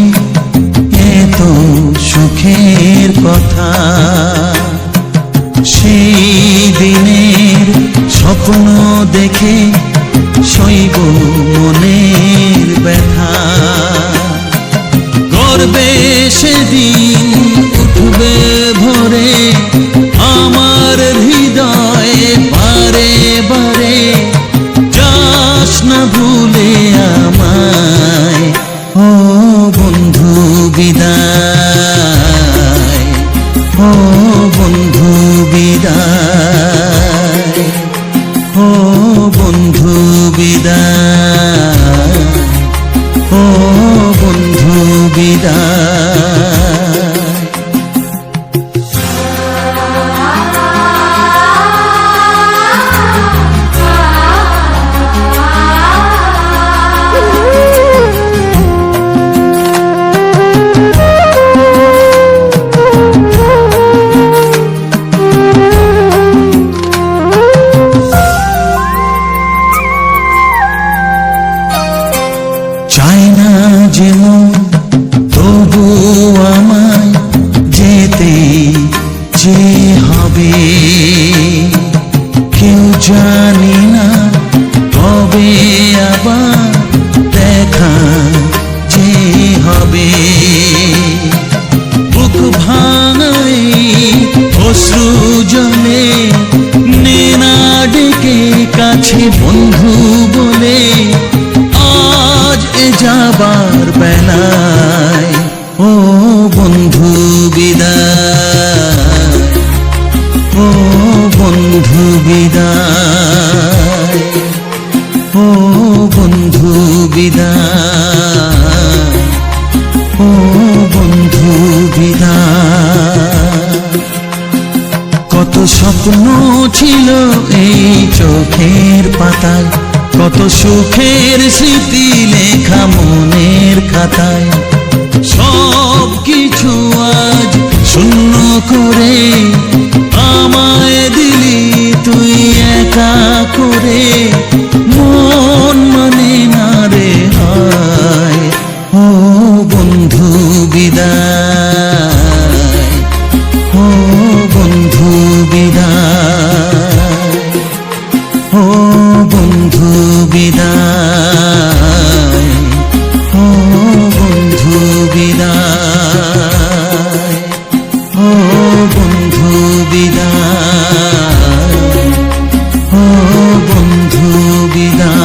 এত সুখের কথা, সেই দিনের স্বপ্ন দেখে সইব মনের ব্যথা। গর্বে সেদিন উঠবে ভরে আমার হৃদয়ে বারে বারে, যাস না ভুলে আমায়। ও বন্ধু বিদায়, ও বন্ধু বিদায়, ও বন্ধু বিদায়, ও বন্ধু বিদায়। কত স্বপ্ন ছিল এই চোখের পাতায়, কত সুখের স্মৃতি লেখা মনের খাতায়। সব কিছু আজ শূন্য করে আমায় দিলি তুই একা করে, মন মানে না রে হায়। ও বন্ধু বিদায়, ও বন্ধু বিদায়, ও বন্ধু বিদায়, ও বন্ধু বিদায়, ও বন্ধু বিদায়, ও বন্ধু বিদায়।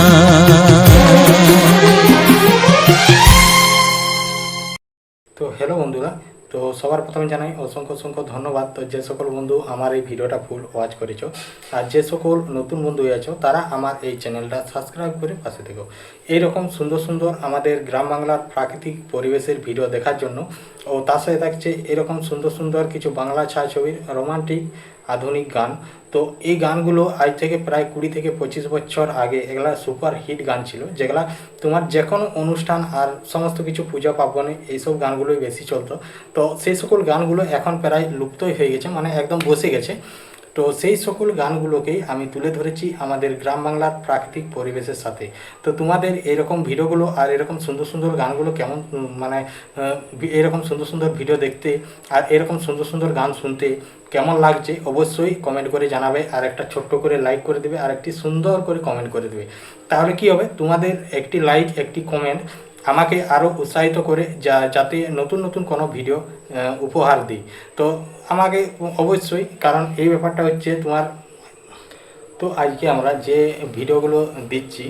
তো হ্যালো বন্ধুরা, তো সবার প্রথমে জানাই অসংখ্য অসংখ্য ধন্যবাদ। তো যে সকল বন্ধু আমার এই ভিডিওটা ফুল ওয়াচ করেছো, আর যে সকল নতুন বন্ধু আছো তারা আমার এই চ্যানেলটা সাবস্ক্রাইব করে পাশে থেকো। এইরকম সুন্দর সুন্দর আমাদের গ্রাম বাংলার প্রাকৃতিক পরিবেশের ভিডিও দেখার জন্য, ও তার সাথে থাকছে এরকম সুন্দর সুন্দর কিছু বাংলা ছায়াছবির রোমান্টিক আধুনিক গান। তো এই গানগুলো আজ থেকে প্রায় 20 থেকে 25 বছর আগে এগুলা সুপার হিট গান ছিল, যেগুলা তোমার যে কোনো অনুষ্ঠান আর সমস্ত কিছু পূজা পার্বণে এইসব গানগুলোই বেশি চলতো। তো সেই সকল গানগুলো এখন প্রায় লুপ্তই হয়ে গেছে, মানে একদম বসে গেছে। তো সেই সকল গানগুলোকেই আমি তুলে ধরেছি আমাদের গ্রাম বাংলার প্রাকৃতিক পরিবেশের সাথে। তো তোমাদের এরকম ভিডিওগুলো আর এরকম সুন্দর সুন্দর গানগুলো কেমন, মানে এরকম সুন্দর সুন্দর ভিডিও দেখতে আর এরকম সুন্দর সুন্দর গান শুনতে কেমন লাগছে অবশ্যই কমেন্ট করে জানাবে, আর একটা ছোট্ট করে লাইক করে দেবে, আর একটি সুন্দর করে কমেন্ট করে দেবে। তাহলে কি হবে, তোমাদের একটি লাইক একটি কমেন্ট আমাকে আরও উৎসাহিত করে যাতে নতুন নতুন কোনো ভিডিও উপহার দিই। তো আমাকে অবশ্যই, কারণ এই ব্যাপারটা হচ্ছে তোমার, তো আজকে আমরা যে ভিডিওগুলো দিচ্ছি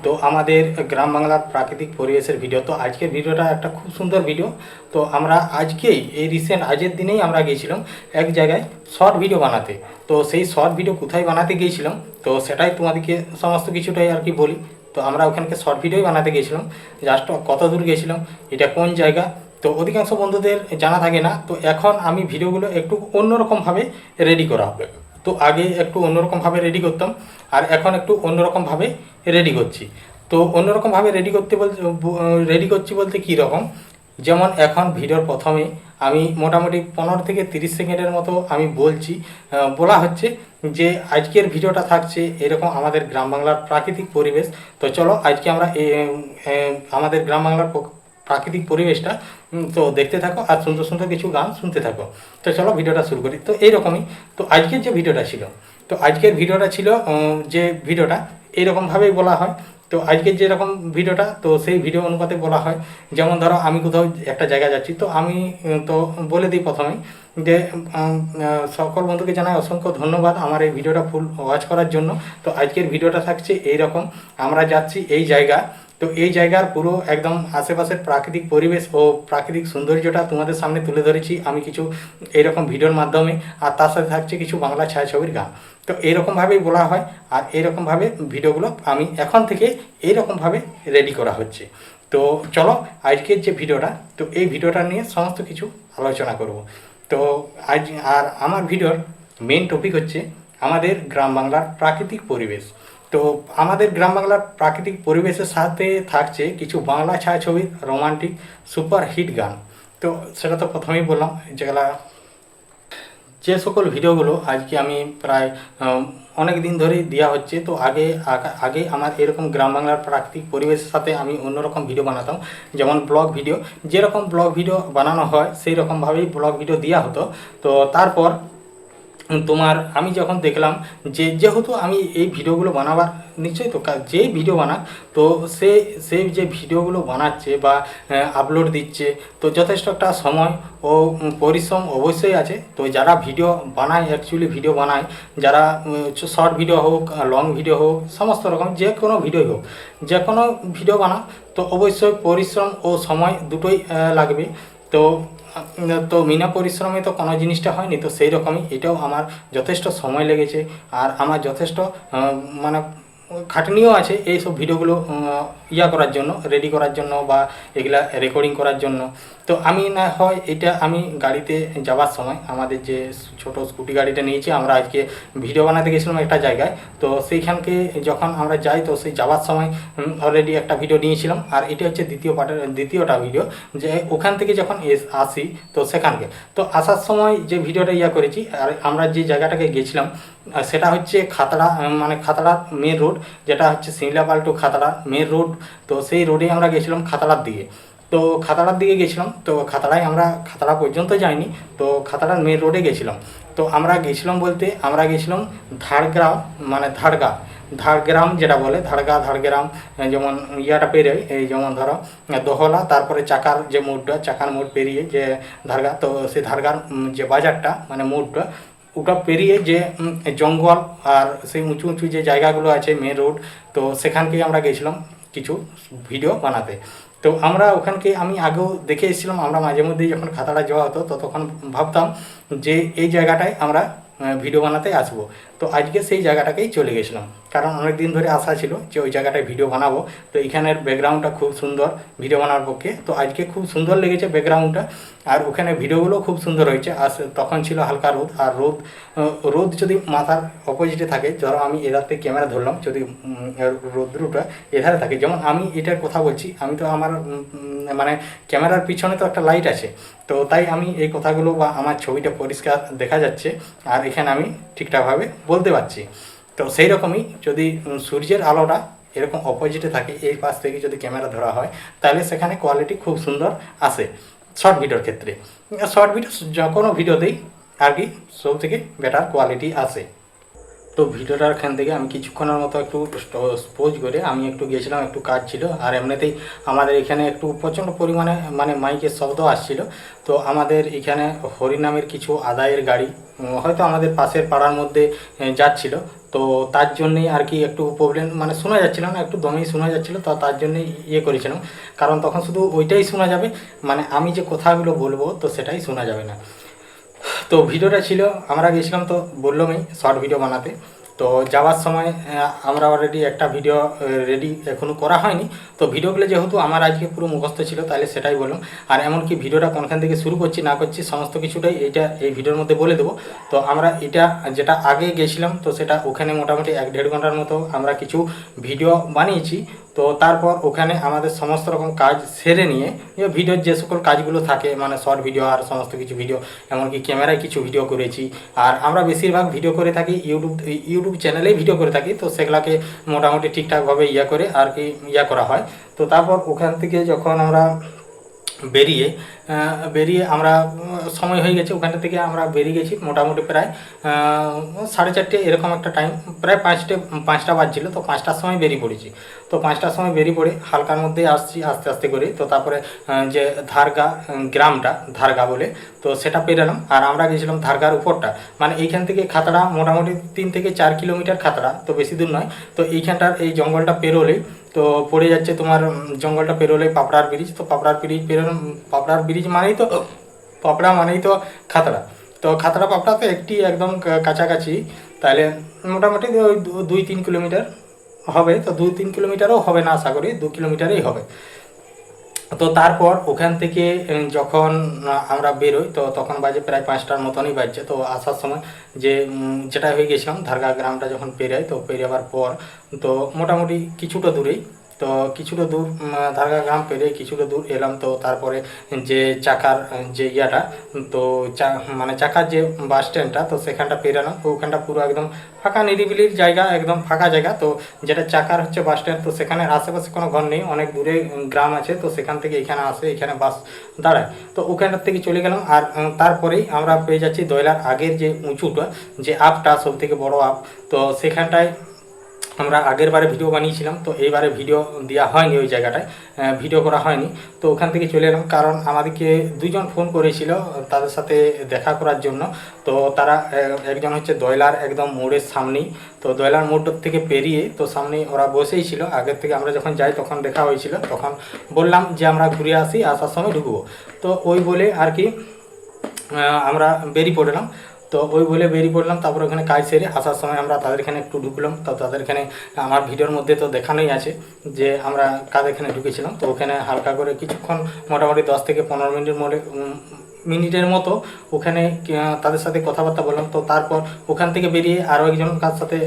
তো আমাদের গ্রাম বাংলার প্রাকৃতিক পরিবেশের ভিডিও। তো আজকের ভিডিওটা একটা খুব সুন্দর ভিডিও। তো আমরা আজকেই এই রিসেন্ট আজের দিনেই আমরা গিয়েছিলাম এক জায়গায় শর্ট ভিডিও বানাতে। তো সেই শর্ট ভিডিও কোথায় বানাতে গিয়েছিলাম তো সেটাই তোমাদেরকে সমস্ত কিছুটাই আর কি বলি। তো আমরা ওখানকে শর্ট ভিডিওই বানাতে গিয়েছিলাম, জাস্ট কত দূর গিয়েছিলাম, এটা কোন জায়গা, তো অধিকাংশ বন্ধুদের জানা থাকে না। তো এখন আমি ভিডিওগুলো একটু অন্যরকমভাবে রেডি করা হবে। তো আগে একটু অন্যরকমভাবে রেডি করতাম, আর এখন একটু অন্যরকমভাবে রেডি করছি। তো অন্যরকমভাবে রেডি করছি বলতে কী রকম, যেমন এখন ভিডিওর প্রথমে আমি মোটামুটি 15 থেকে 30 সেকেন্ডের মতো আমি বলা হচ্ছে যে আজকের ভিডিওটা থাকছে এরকম আমাদের গ্রাম বাংলার প্রাকৃতিক পরিবেশ। তো চলো আজকে আমরা আমাদের গ্রাম বাংলার প্রাকৃতিক পরিবেশটা তো দেখতে থাকো, আর সুন্দর সুন্দর কিছু গান শুনতে থাকো। তো চলো ভিডিওটা শুরু করি। তো এইরকমই, তো আজকের যে ভিডিওটা ছিল, তো আজকের ভিডিওটা ছিল যে ভিডিওটা এইরকমভাবেই বলা হয়। তো আজকের যেরকম ভিডিওটা, তো সেই ভিডিও অনুপাতে বলা হয়। যেমন ধরো আমি কোথাও একটা জায়গা যাচ্ছি, তো আমি তো বলে দিই প্রথমেই যে সকল বন্ধুকে জানাই অসংখ্য ধন্যবাদ আমার এই ভিডিওটা ফুল ওয়াচ করার জন্য। তো আজকের ভিডিওটা থাকছে এইরকম, আমরা যাচ্ছি এই জায়গা, তো এই জায়গার পুরো একদম আশেপাশের প্রাকৃতিক পরিবেশ ও প্রাকৃতিক সৌন্দর্যটা তোমাদের সামনে তুলে ধরেছি আমি কিছু এইরকম ভিডিওর মাধ্যমে, আর তার সাথে থাকছে কিছু বাংলা ছায়াছবির গান। তো এইরকমভাবেই বলা হয়, আর এইরকমভাবে ভিডিওগুলো আমি এখন থেকে এইরকমভাবে রেডি করা হচ্ছে। তো চলো আজকের যে ভিডিওটা, তো এই ভিডিওটা নিয়ে সমস্ত কিছু আলোচনা করব। তো আজ আর আমার ভিডিওর মেন টপিক হচ্ছে আমাদের গ্রাম বাংলার প্রাকৃতিক পরিবেশ। তো আমাদের গ্রাম বাংলার প্রাকৃতিক পরিবেশের সাথে থাকছে কিছু বাংলা ছায়াছবির রোমান্টিক সুপার হিট গান। তো সেটা তো প্রথমেই বললাম, যেগুলা যে সকল ভিডিওগুলো আজকে আমি প্রায় অনেক দিন ধরেই দেওয়া হচ্ছে। তো আগে আমার এরকম গ্রাম বাংলার প্রাকৃতিক পরিবেশের সাথে আমি অন্যরকম ভিডিও বানাতাম, যেমন ব্লগ ভিডিও, যেরকম ব্লগ ভিডিও বানানো হয় সেই রকমভাবেই ব্লগ ভিডিও দেওয়া হতো। তো তারপর তোমার আমি যখন দেখলাম যেহেতু আমি এই ভিডিওগুলো বানাবার নিশ্চয়ই, তো যেই ভিডিও বানাক তো সে যে ভিডিওগুলো বানাচ্ছে বা আপলোড দিচ্ছে, তো যথেষ্ট একটা সময় ও পরিশ্রম অবশ্যই আছে। তো যারা ভিডিও বানায়, অ্যাকচুয়ালি ভিডিও বানায়, যারা শর্ট ভিডিও হোক, লং ভিডিও হোক, সমস্ত রকম যে কোনো ভিডিও হোক, যে কোনো ভিডিও বানাক, তো অবশ্যই পরিশ্রম ও সময় দুটোই লাগবে। তো বিনা পরিশ্রমে তো কোনো জিনিসটা হয়নি। তো সেই রকমই এটাও আমার যথেষ্ট সময় লেগেছে, আর আমার যথেষ্ট মানে খাটনিও আছে এইসব ভিডিওগুলো ইয়া করার জন্য, রেডি করার জন্য বা এগুলা রেকর্ডিং করার জন্য। তো আমি না হয় এটা আমি গাড়িতে যাওয়ার সময় আমাদের যে ছোট স্কুটি গাড়িটা নিয়েছি, আমরা আজকে ভিডিও বানাতে গেছিলাম একটা জায়গায়। তো সেইখানকে যখন আমরা যাই তো সেই যাওয়ার সময় অলরেডি একটা ভিডিও নিয়েছিলাম, আর এটা হচ্ছে দ্বিতীয়টা ভিডিও, যে ওখান থেকে যখন আসি তো সেখানকে তো আসার সময় যে ভিডিওটা ইয়া করেছি। আর আমরা যে জায়গাটাকে গেছিলাম সেটা হচ্ছে খাতড়া, মানে খাতড়া মেন রোড, যেটা হচ্ছে Shimlapal to Khatra main road. তো সেই রোডে আমরা গেছিলাম খাতড়ার দিকে। তো খাতড়ার দিকে গেছিলাম, তো খাতড়ায় আমরা খাতড়া পর্যন্ত যাইনি, তো খাতড়ার মেন রোডে গেছিলাম। তো আমরা গেছিলাম বলতে আমরা গেছিলাম ঝাড়গ্রাম, মানে ঝাড়গ্রাম যেটা বলে ঝাড়গ্রাম, যেমন ইয়াটা পেরিয়ে এই যেমন ধরো দোহলা, তারপরে চাকার মোড় পেরিয়ে যে ধারগা, তো সেই ধারগার যে বাজারটা মানে মোড়টা ওটা পেরিয়ে যে জঙ্গল আর সেই উঁচু উঁচু যে জায়গাগুলো আছে মেন রোড, তো সেখানকেই আমরা গেছিলাম কিছু ভিডিও বানাতে। তো আমরা ওখানকে আমি আগেও দেখে এসেছিলাম, আমরা মাঝে মধ্যেই যখন খাতড়া যাওয়া হতো তো তখন ভাবতাম যে এই জায়গাটায় আমরা ভিডিও বানাতে আসবো। তো আজকে সেই জায়গাটাকেই চলে গেছিলাম, কারণ অনেক দিন ধরে আশা ছিল যে ওই জায়গাটায় ভিডিও বানাবো। তো এখানের ব্যাকগ্রাউন্ডটা খুব সুন্দর ভিডিও বানার পক্ষে, তো আজকে খুব সুন্দর লেগেছে ব্যাকগ্রাউন্ডটা, আর ওখানে ভিডিওগুলো খুব সুন্দর হয়েছে। আর তখন ছিল হালকা রোদ, আর রোদ যদি মাথার অপোজিটে থাকে, ধরো আমি এধার থেকে ক্যামেরা ধরলাম, যদি রোদ্রুটা এধারে থাকে, যেমন আমি এটার কথা বলছি, আমি তো আমার মানে ক্যামেরার পিছনে তো একটা লাইট আছে, তো তাই আমি এই কথাগুলো বা আমার ছবিটা পরিষ্কার দেখা যাচ্ছে, আর এখানে আমি ঠিকঠাকভাবে বলতে পারছি। তো সেই রকমই যদি সূর্যের আলোটা এরকম অপোজিটে থাকে, এই পাশ থেকে যদি ক্যামেরা ধরা হয়, তাহলে সেখানে কোয়ালিটি খুব সুন্দর আসে শর্ট ভিডিওর ক্ষেত্রে। শর্ট ভিডিও যে কোনো ভিডিওতেই আর কি সব থেকে বেটার কোয়ালিটি আসে। তো ভিডিওটার এখান থেকে আমি কিছুক্ষণের মতো একটু পোজ করে আমি একটু গিয়েছিলাম, একটু কাজ ছিল, আর এমনিতেই আমাদের এখানে একটু প্রচণ্ড পরিমাণে মানে মাইকের শব্দ আসছিল। তো আমাদের এখানে হরিনামের কিছু আদায়ের গাড়ি হয়তো আমাদের পাশের পাড়ার মধ্যে যাচ্ছিল, তো তার জন্যেই আর কি একটু প্রবলেম, মানে শোনা যাচ্ছিল না, একটু দমেই শোনা যাচ্ছিলো। তো তার জন্যই ইয়ে করেছিলাম, কারণ তখন শুধু ওইটাই শোনা যাবে, মানে আমি যে কথাগুলো বলবো তো সেটাই শোনা যাবে না। তো ভিডিওটা ছিল, আমরা গেছিলাম তো বললামই শর্ট ভিডিও বানাতে। তো যাওয়ার সময় আমরা অলরেডি একটা ভিডিও রেডি এখনও করা হয়নি, তো ভিডিওগুলো যেহেতু আমার আজকে পুরো মুখস্থ ছিল তাহলে সেটাই বললাম। আর এমনকি ভিডিওটা কোনখান থেকে শুরু করছি না করছি সমস্ত কিছুটাই এই ভিডিওর মধ্যে বলে দেবো। তো আমরা এটা যেটা আগে গেছিলাম তো সেটা ওখানে মোটামুটি 1-1.5 ঘন্টার মতো আমরা কিছু ভিডিও বানিয়েছি। তো তারপর ওখানে আমাদের সমস্ত রকম কাজ সেরে নিয়ে ভিডিওর যে সকল কাজগুলো থাকে, মানে শর্ট ভিডিও আর সমস্ত কিছু ভিডিও, এমনকি ক্যামেরায় কিছু ভিডিও করেছি। আর আমরা বেশিরভাগ ভিডিও করে থাকি ইউটিউব চ্যানেলেই ভিডিও করে থাকি, তো সেগুলাকে মোটামুটি ঠিকঠাকভাবে করে আর কি করা হয়। তো তারপর ওখান থেকে যখন আমরা বেরিয়ে আমরা সময় হয়ে গেছে, ওখানটা থেকে আমরা বেরিয়ে গেছি মোটামুটি প্রায় 4:30 এরকম একটা টাইম, প্রায় 5টা বাজছিল। তো 5টার সময় বেরিয়ে পড়েছি। তো 5টার সময় বেরিয়ে পড়ে হালকার মধ্যে আসছি আস্তে আস্তে করে। তো তারপরে যে গ্রামটা ধারগা বলে, তো সেটা পেরোলাম। আর আমরা গেছিলাম ধারগার উপরটা, মানে এইখান থেকে খাতড়া মোটামুটি 3 থেকে 4 কিলোমিটার খাতড়া, তো বেশি দূর নয়। তো এইখানটার এই জঙ্গলটা পেরোলেই তো পড়ে যাচ্ছে তোমার, জঙ্গলটা পেরোলেই পাপড়ার ব্রিজ। তো পাপড়ার ব্রিজ মানেই তো পাপড়া মানেই তো খাতড়া। তো খাতড়া পাপড়া তো একদম কাছাকাছি, তাহলে মোটামুটি ওই 2-3 কিলোমিটার হবে। তো 2-3 কিলোমিটারও হবে না, আশা করি 2 কিলোমিটারই হবে। তো তারপর ওখান থেকে যখন আমরা বেরোই তো তখন বাজে প্রায় 5টার মতনই বাজছে। তো আসার সময় যেটা হয়ে গেছিলাম ধারগা গ্রামটা যখন পেরোই, তো পেরোবার পর তো মোটামুটি কিছুটা দূরেই, তো কিছুটা দূর ধারগা গ্রাম পেরিয়ে কিছুটা দূর এলাম। তো তারপরে যে চাকার যে ইয়াটা, তো মানে চাকার যে বাস স্ট্যান্ডটা, তো সেখানটা পেরালাম। তো ওখানটা পুরো একদম ফাঁকা নিরিবিলির জায়গা, একদম ফাঁকা জায়গা। তো যেটা চাকার হচ্ছে বাস স্ট্যান্ড, তো সেখানে আশেপাশে কোনো ঘর নেই, অনেক দূরে গ্রাম আছে। তো সেখান থেকে এখানে আসে, এখানে বাস দাঁড়ায়। তো ওখানটার থেকে চলে গেলাম। আর তারপরেই আমরা পেয়ে যাচ্ছি দয়লার আগের যে উঁচুটা, যে আপটা সব থেকে বড় আপ। তো সেখানটায় আমরা আগের বারে ভিডিও বানিয়েছিলাম, তো এইবারে ভিডিও দেওয়া হয়নি, ওই জায়গাটায় ভিডিও করা হয়নি। তো ওখান থেকে চলে এলাম, কারণ আমাদেরকে 2জন ফোন করেছিল তাদের সাথে দেখা করার জন্য। তো তারা একজন হচ্ছে দয়লার একদম মোড়ের সামনেই, তো দয়লার মোড়টার থেকে পেরিয়ে তো সামনেই ওরা বসেই ছিল। আগের থেকে আমরা যখন যাই তখন দেখা হয়েছিল, তখন বললাম যে আমরা ঘুরে আসি, আসার সময় ঢুকবো। তো ওই বলে আর কি আমরা বেরিয়ে পড়লাম। তো ওই বলে বেরিয়ে পড়লাম। তারপর ওখানে কাজ সেরে আসার সময় আমরা তাদের এখানে একটু ঢুকলাম। তো তাদের এখানে আমার ভিডিওর মধ্যে তো দেখানোই আছে যে আমরা কাদের এখানে ঢুকেছিলাম। তো ওখানে হালকা করে কিছুক্ষণ মোটামুটি 10 থেকে 15 মিনিটের মতো ওখানে তাদের সাথে কথাবার্তা বললাম। তো তারপর ওখান থেকে বেরিয়ে আরও একজন কার সাথে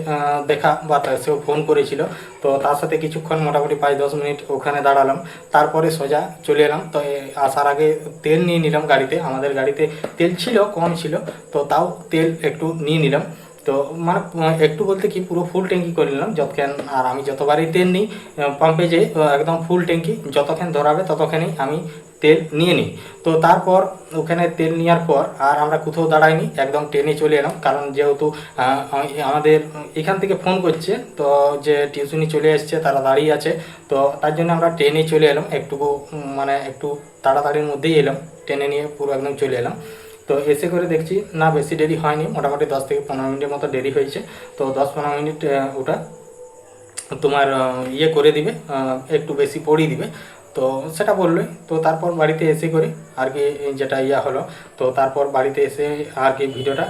দেখা বা সেও ফোন করেছিল, তো তার সাথে কিছুক্ষণ মোটামুটি 5-10 মিনিট ওখানে দাঁড়ালাম। তারপরে সোজা চলে এলাম। তো আসার আগে তেল নিয়ে নিলাম গাড়িতে। আমাদের গাড়িতে তেল ছিল, কম ছিল, তো তাও তেল একটু নিয়ে নিলাম। তো মানে একটু বলতে কি পুরো ফুল ট্যাঙ্কি করে নিলাম যতক্ষণ। আর আমি যতবারই তেল নিই পাম্পে যে একদম ফুল ট্যাঙ্কি যতক্ষণ ধরাবে ততক্ষণই আমি তেল নিয়ে নিই। তো তারপর ওখানে তেল নেওয়ার পর আর আমরা কোথাও দাঁড়াইনি, একদম ট্রেনে চলে এলাম। কারণ যেহেতু আমাদের এখান থেকে ফোন করছে তো যে টিউশনি চলে এসছে, তারা দাঁড়িয়ে আছে, তো তার জন্য আমরা ট্রেনে চলে এলাম। মানে একটু তাড়াতাড়ির মধ্যেই এলাম, ট্রেনে নিয়ে পুরো একদম চলে এলাম। তো এসে করে দেখছি না বেশি দেরি হয়নি, মোটামুটি 10 থেকে 15 মিনিটের মতো দেরি হয়েছে। তো 10-15 মিনিট ওটা তোমার ইয়ে করে দিবে, একটু বেশি পড়িয়ে দিবে, তো সেটা বললোই। তো তারপর বাড়িতে এসে করে আর কি যেটা হলো, তো তারপর বাড়িতে এসে আর কি ভিডিওটা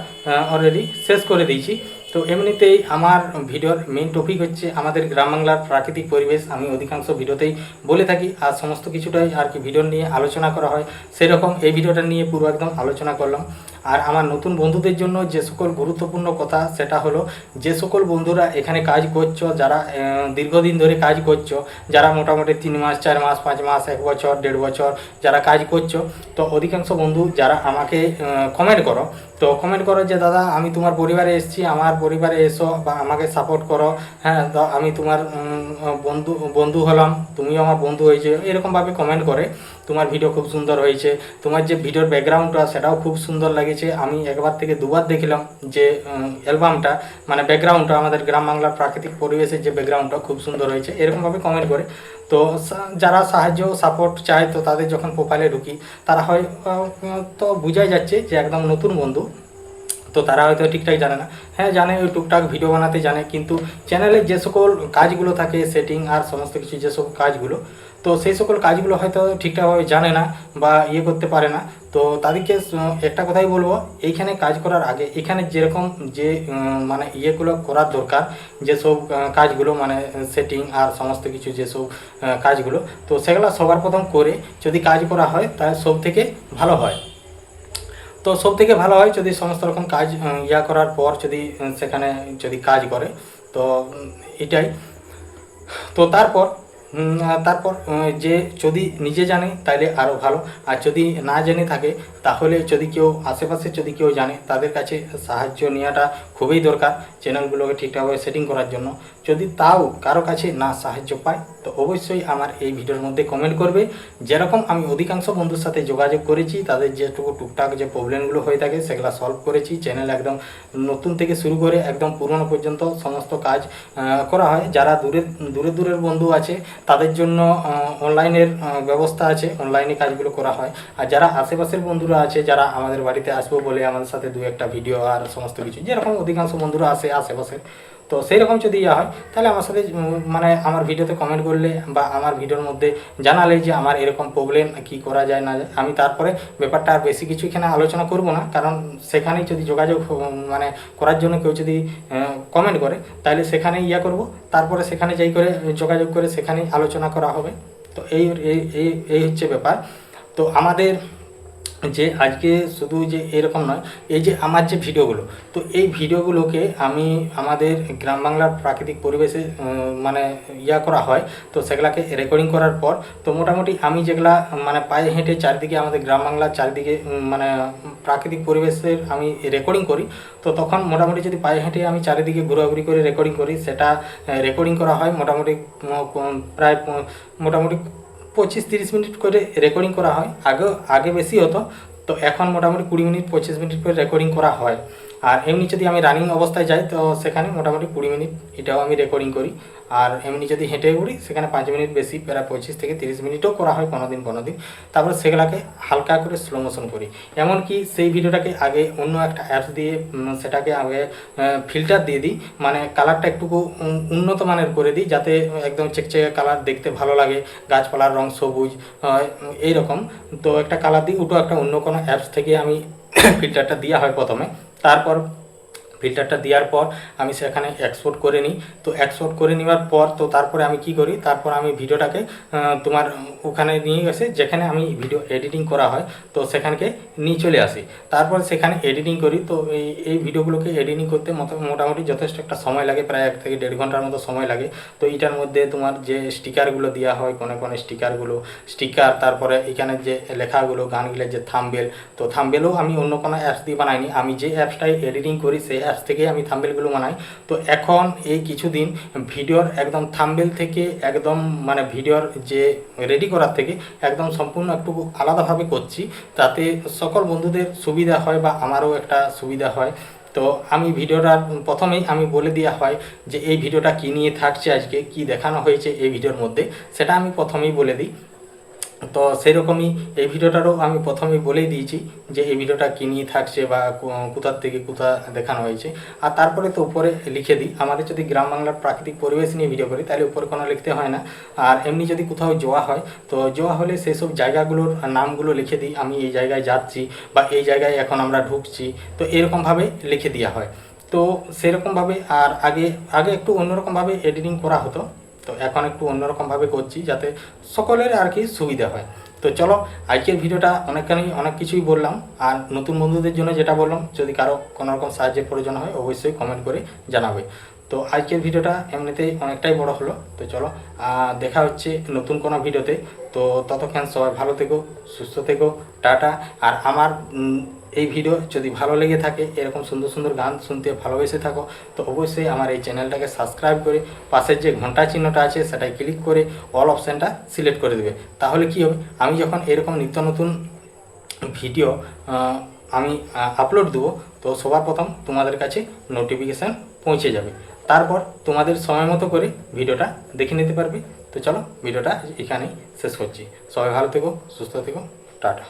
অলরেডি শেষ করে দিয়েছি। তো এমনিতেই আমার ভিডিওর মেইন টপিক হচ্ছে আমাদের গ্রাম বাংলার প্রাকৃতিক পরিবেশ। আমি অধিকাংশ ভিডিওতেই বলে থাকি, আর সমস্ত কিছুটাই আর কি ভিডিও নিয়ে আলোচনা করা হয়। সেরকম এই ভিডিওটা নিয়ে পুরো একদম আলোচনা করলাম। আর আমার নতুন বন্ধুদের জন্য যে সকল গুরুত্বপূর্ণ কথা, সেটা হলো যে সকল বন্ধুরা এখানে কাজ করছো, যারা দীর্ঘদিন ধরে কাজ করছো, যারা মোটামুটি 3 মাস 4 মাস 5 মাস 1 বছর 1.5 বছর যারা কাজ করছো, তো অধিকাংশ বন্ধু যারা আমাকে কমেন্ট করো, তো কমেন্ট করো যে দাদা আমি তোমার পরিবারে এসেছি, আমার পরিবারে এসো বা আমাকে সাপোর্ট করো, হ্যাঁ আমি তোমার বন্ধু হলাম, তুমিও আমার বন্ধু হয়েছে, এরকমভাবে কমেন্ট করে। তোমার ভিডিও খুব সুন্দর হয়েছে, তোমার যে ভিডিওর ব্যাকগ্রাউন্ডটা সেটাও খুব সুন্দর লাগেছে। আমি একবার থেকে দুবার দেখলাম যে অ্যালবামটা মানে ব্যাকগ্রাউন্ডটা আমাদের গ্রাম বাংলার প্রাকৃতিক পরিবেশের যে ব্যাকগ্রাউন্ডটা খুব সুন্দর হয়েছে, এরকমভাবে কমেন্ট করে। তো যারা সাহায্য সাপোর্ট চায়, তো তাদের যখন প্রোফাইলে ঢুকি তারা হয় তো বোঝাই যাচ্ছে যে একদম নতুন বন্ধু, তো তারা হয়তো ঠিকঠাক জানে না, হ্যাঁ জানে, ওই টুকটাক ভিডিও বানাতে জানে, কিন্তু চ্যানেলের যে সকল কাজগুলো থাকে সেটিং আর সমস্ত কিছু যেসব কাজগুলো, তো সেই সকল কাজগুলো হয়তো ঠিকঠাকভাবে জানে না বা করতে পারে না। তো তাদেরকে একটা কথাই বলবো, এইখানে কাজ করার আগে এখানে যেরকম যে মানে ইয়েগুলো করার দরকার, যেসব কাজগুলো মানে সেটিং আর সমস্ত কিছু যেসব কাজগুলো, তো সেগুলো সবার প্রথম করে যদি কাজ করা হয় তাহলে সব থেকে ভালো হয়। তো সব থেকে ভালো হয় যদি সমস্ত রকম কাজ করার পর যদি সেখানে যদি কাজ করে, তো এটাই। তো তারপর যে যদি নিজে জানে তাহলে আরও ভালো, আর যদি না জেনে থাকে তাহলে যদি কেউ আশেপাশে যদি কেউ জানে তাদের কাছে সাহায্য নেওয়াটা খুবই দরকার চ্যানেলগুলোকে ঠিকঠাকভাবে সেটিং করার জন্য। যদি তাও কারো কাছে না সাহায্য পায় তো অবশ্যই আমার এই ভিডিওর মধ্যে কমেন্ট করবে। যেরকম আমি অধিকাংশ বন্ধুর সাথে যোগাযোগ করেছি, তাদের যেটুকু টুকটাক যে প্রবলেমগুলো হয়ে থাকে সেগুলো সলভ করেছি। চ্যানেল একদম নতুন থেকে শুরু করে একদম পুরনো পর্যন্ত সমস্ত কাজ করা হয়। যারা দূরের বন্ধু আছে তাদের জন্য অনলাইনের ব্যবস্থা আছে, অনলাইনে কাজগুলো করা হয়। আর যারা আশেপাশের বন্ধুরা আছে, যারা আমাদের বাড়িতে আসবো বলে আমাদের সাথে 2-1টা ভিডিও আর সমস্ত কিছু, যেরকম অধিকাংশ বন্ধুরা আসে আশেপাশে, তো সেই রকম যদি হয় তাহলে আমার সাথে মানে আমার ভিডিওতে কমেন্ট করলে বা আমার ভিডিওর মধ্যে জানালে যে আমার এরকম প্রবলেম কি করা যায় না যায়, আমি তারপরে ব্যাপারটা আর বেশি কিছু এখানে আলোচনা করব না। কারণ সেখানেই যদি যোগাযোগ মানে করার জন্য কেউ যদি কমেন্ট করে তাহলে সেখানেই করব, তারপরে সেখানে যাই করে যোগাযোগ করে সেখানেই আলোচনা করা হবে। তো এই হচ্ছে ব্যাপার। তো আমাদের যে আজকে শুধু যে এরকম নয়, এই যে আমার যে ভিডিওগুলো, তো এই ভিডিওগুলোকে আমি আমাদের গ্রাম বাংলার প্রাকৃতিক পরিবেশে মানে করা হয়, তো সেগুলাকে রেকর্ডিং করার পর তো মোটামুটি আমি যেগুলা মানে পায়ে হেঁটে চারিদিকে আমাদের গ্রাম বাংলার চারিদিকে মানে প্রাকৃতিক পরিবেশের আমি রেকর্ডিং করি, তো তখন মোটামুটি যদি পায়ে হেঁটে আমি চারিদিকে ঘোরাঘুরি করে রেকর্ডিং করি, সেটা রেকর্ডিং করা হয় মোটামুটি প্রায় মোটামুটি 25-30 মিনিট করে রেকর্ডিং করা হয়। আগে বেশি হতো, তো এখন মোটামুটি 20 মিনিট 25 মিনিট করে রেকর্ডিং করা হয়। আর এমনি যদি আমি রানিং অবস্থায় যাই তো সেখানে মোটামুটি 20 মিনিট এটাও আমি রেকর্ডিং করি। আর এমনি যদি হেঁটে ঘুরি সেখানে 5 মিনিট বেশি, প্রায় 25 থেকে 30 মিনিটও করা হয় কোনো দিন। তারপর সেগুলাকে হালকা করে স্লো মোশন করি। এমনকি সেই ভিডিওটাকে আগে অন্য একটা অ্যাপস দিয়ে সেটাকে আগে ফিল্টার দিয়ে দিই, মানে কালারটা একটু উন্নত মানের করে দিই, যাতে একদম চেকচেকে কালার দেখতে ভালো লাগে, গাছপালার রং সবুজ এইরকম। তো একটা কালার দিই, ওটা একটা অন্য কোনো অ্যাপস থেকে আমি ফিল্টারটা দেওয়া হয় প্রথমে। তারপর ফিল্টারটা দেওয়ার পর আমি সেখানে এক্সপোর্ট করে নিই। তো এক্সপোর্ট করে নেওয়ার পর তো তারপরে আমি কি করি, তারপর আমি ভিডিওটাকে তোমার ওখানে নিয়ে গেছে যেখানে আমি ভিডিও এডিটিং করা হয়, তো সেখানকে নিয়ে চলে আসি। তারপর সেখানে এডিটিং করি। তো এই ভিডিওগুলোকে এডিটিং করতে মোটামুটি যথেষ্ট একটা সময় লাগে, প্রায় 1 থেকে 1.5 ঘন্টার মতো সময় লাগে। তো এটার মধ্যে তোমার যে স্টিকারগুলো দেওয়া হয়, কোনে স্টিকার, তারপরে এখানে যে লেখাগুলো, গানগুলোর যে থাম্বনেল, তো থাম্বনেলও আমি অন্য কোনো অ্যাপস দিয়ে বানাইনি, আমি যে অ্যাপসটাই এডিটিং করি সেই অ্যাপস থেকে আমি থাম্বনেলগুলো বানাই। তো এখন এই কিছুদিন ভিডিওর একদম থাম্বনেল থেকে একদম মানে ভিডিওর যে রেডি করার থেকে একদম সম্পূর্ণ একটু আলাদাভাবে করছি, তাতে সকল বন্ধুদের সুবিধা হয় বা আমারও একটা সুবিধা হয়। তো আমি ভিডিওটার প্রথমেই আমি বলে দেওয়া হয় যে এই ভিডিওটা কী নিয়ে থাকছে, আজকে কি দেখানো হয়েছে এই ভিডিওর মধ্যে, সেটা আমি প্রথমেই বলে দিই। তো সেরকমই এই ভিডিওটারও আমি প্রথমেই বলেই দিয়েছি যে এই ভিডিওটা কী নিয়ে থাকছে বা কোথার থেকে কোথা দেখানো হয়েছে। আর তারপরে তো উপরে লিখে দিই, আমাদের যদি গ্রাম বাংলার প্রাকৃতিক পরিবেশ নিয়ে ভিডিও করি তাহলে উপরে কোনো লিখতে হয় না। আর এমনি যদি কোথাও যাওয়া হয়, তো যাওয়া হলে সেসব জায়গাগুলোর নামগুলো লিখে দিই, আমি এই জায়গায় যাচ্ছি বা এই জায়গায় এখন আমরা ঢুকছি, তো এরকমভাবে লিখে দেওয়া হয়। তো সেরকমভাবে আর আগে একটু অন্যরকমভাবে এডিটিং করা হতো, তো এখন একটু অন্যরকমভাবে করছি যাতে সকলের আর কি সুবিধা হয়। তো চলো, আজকের ভিডিওটা অনেক কিছুই বললাম। আর নতুন বন্ধুদের জন্য যেটা বললাম, যদি কারো কোনো রকম সাহায্যের প্রয়োজন হয় অবশ্যই কমেন্ট করে জানাবে। তো আজকের ভিডিওটা এমনিতেই অনেকটাই বড় হলো। তো চলো, দেখা হচ্ছে নতুন কোনো ভিডিওতে। তো ততক্ষণ সবাই ভালো থেকো, সুস্থ থেকো, টাটা। আর আমার এই ভিডিও যদি ভালো লেগে থাকে, এরকম সুন্দর সুন্দর গান শুনতে ভালোবেসে থাকো, তো অবশ্যই আমার এই চ্যানেলটাকে সাবস্ক্রাইব করে পাশের যে ঘন্টা চিহ্নটা আছে সেটাই ক্লিক করে অল অপশানটা সিলেক্ট করে দেবে। তাহলে কি হবে, আমি যখন এরকম নিত্য নতুন ভিডিও আমি আপলোড দেবো, তো সবার প্রথম তোমাদের কাছে নোটিফিকেশান পৌঁছে যাবে। তারপর তোমাদের সময় মতো করে ভিডিওটা দেখে নিতে পারবে। তো চলো, ভিডিওটা এখানেই শেষ করছি। সবাই ভালো থেকো, সুস্থ থেকো, টাটা।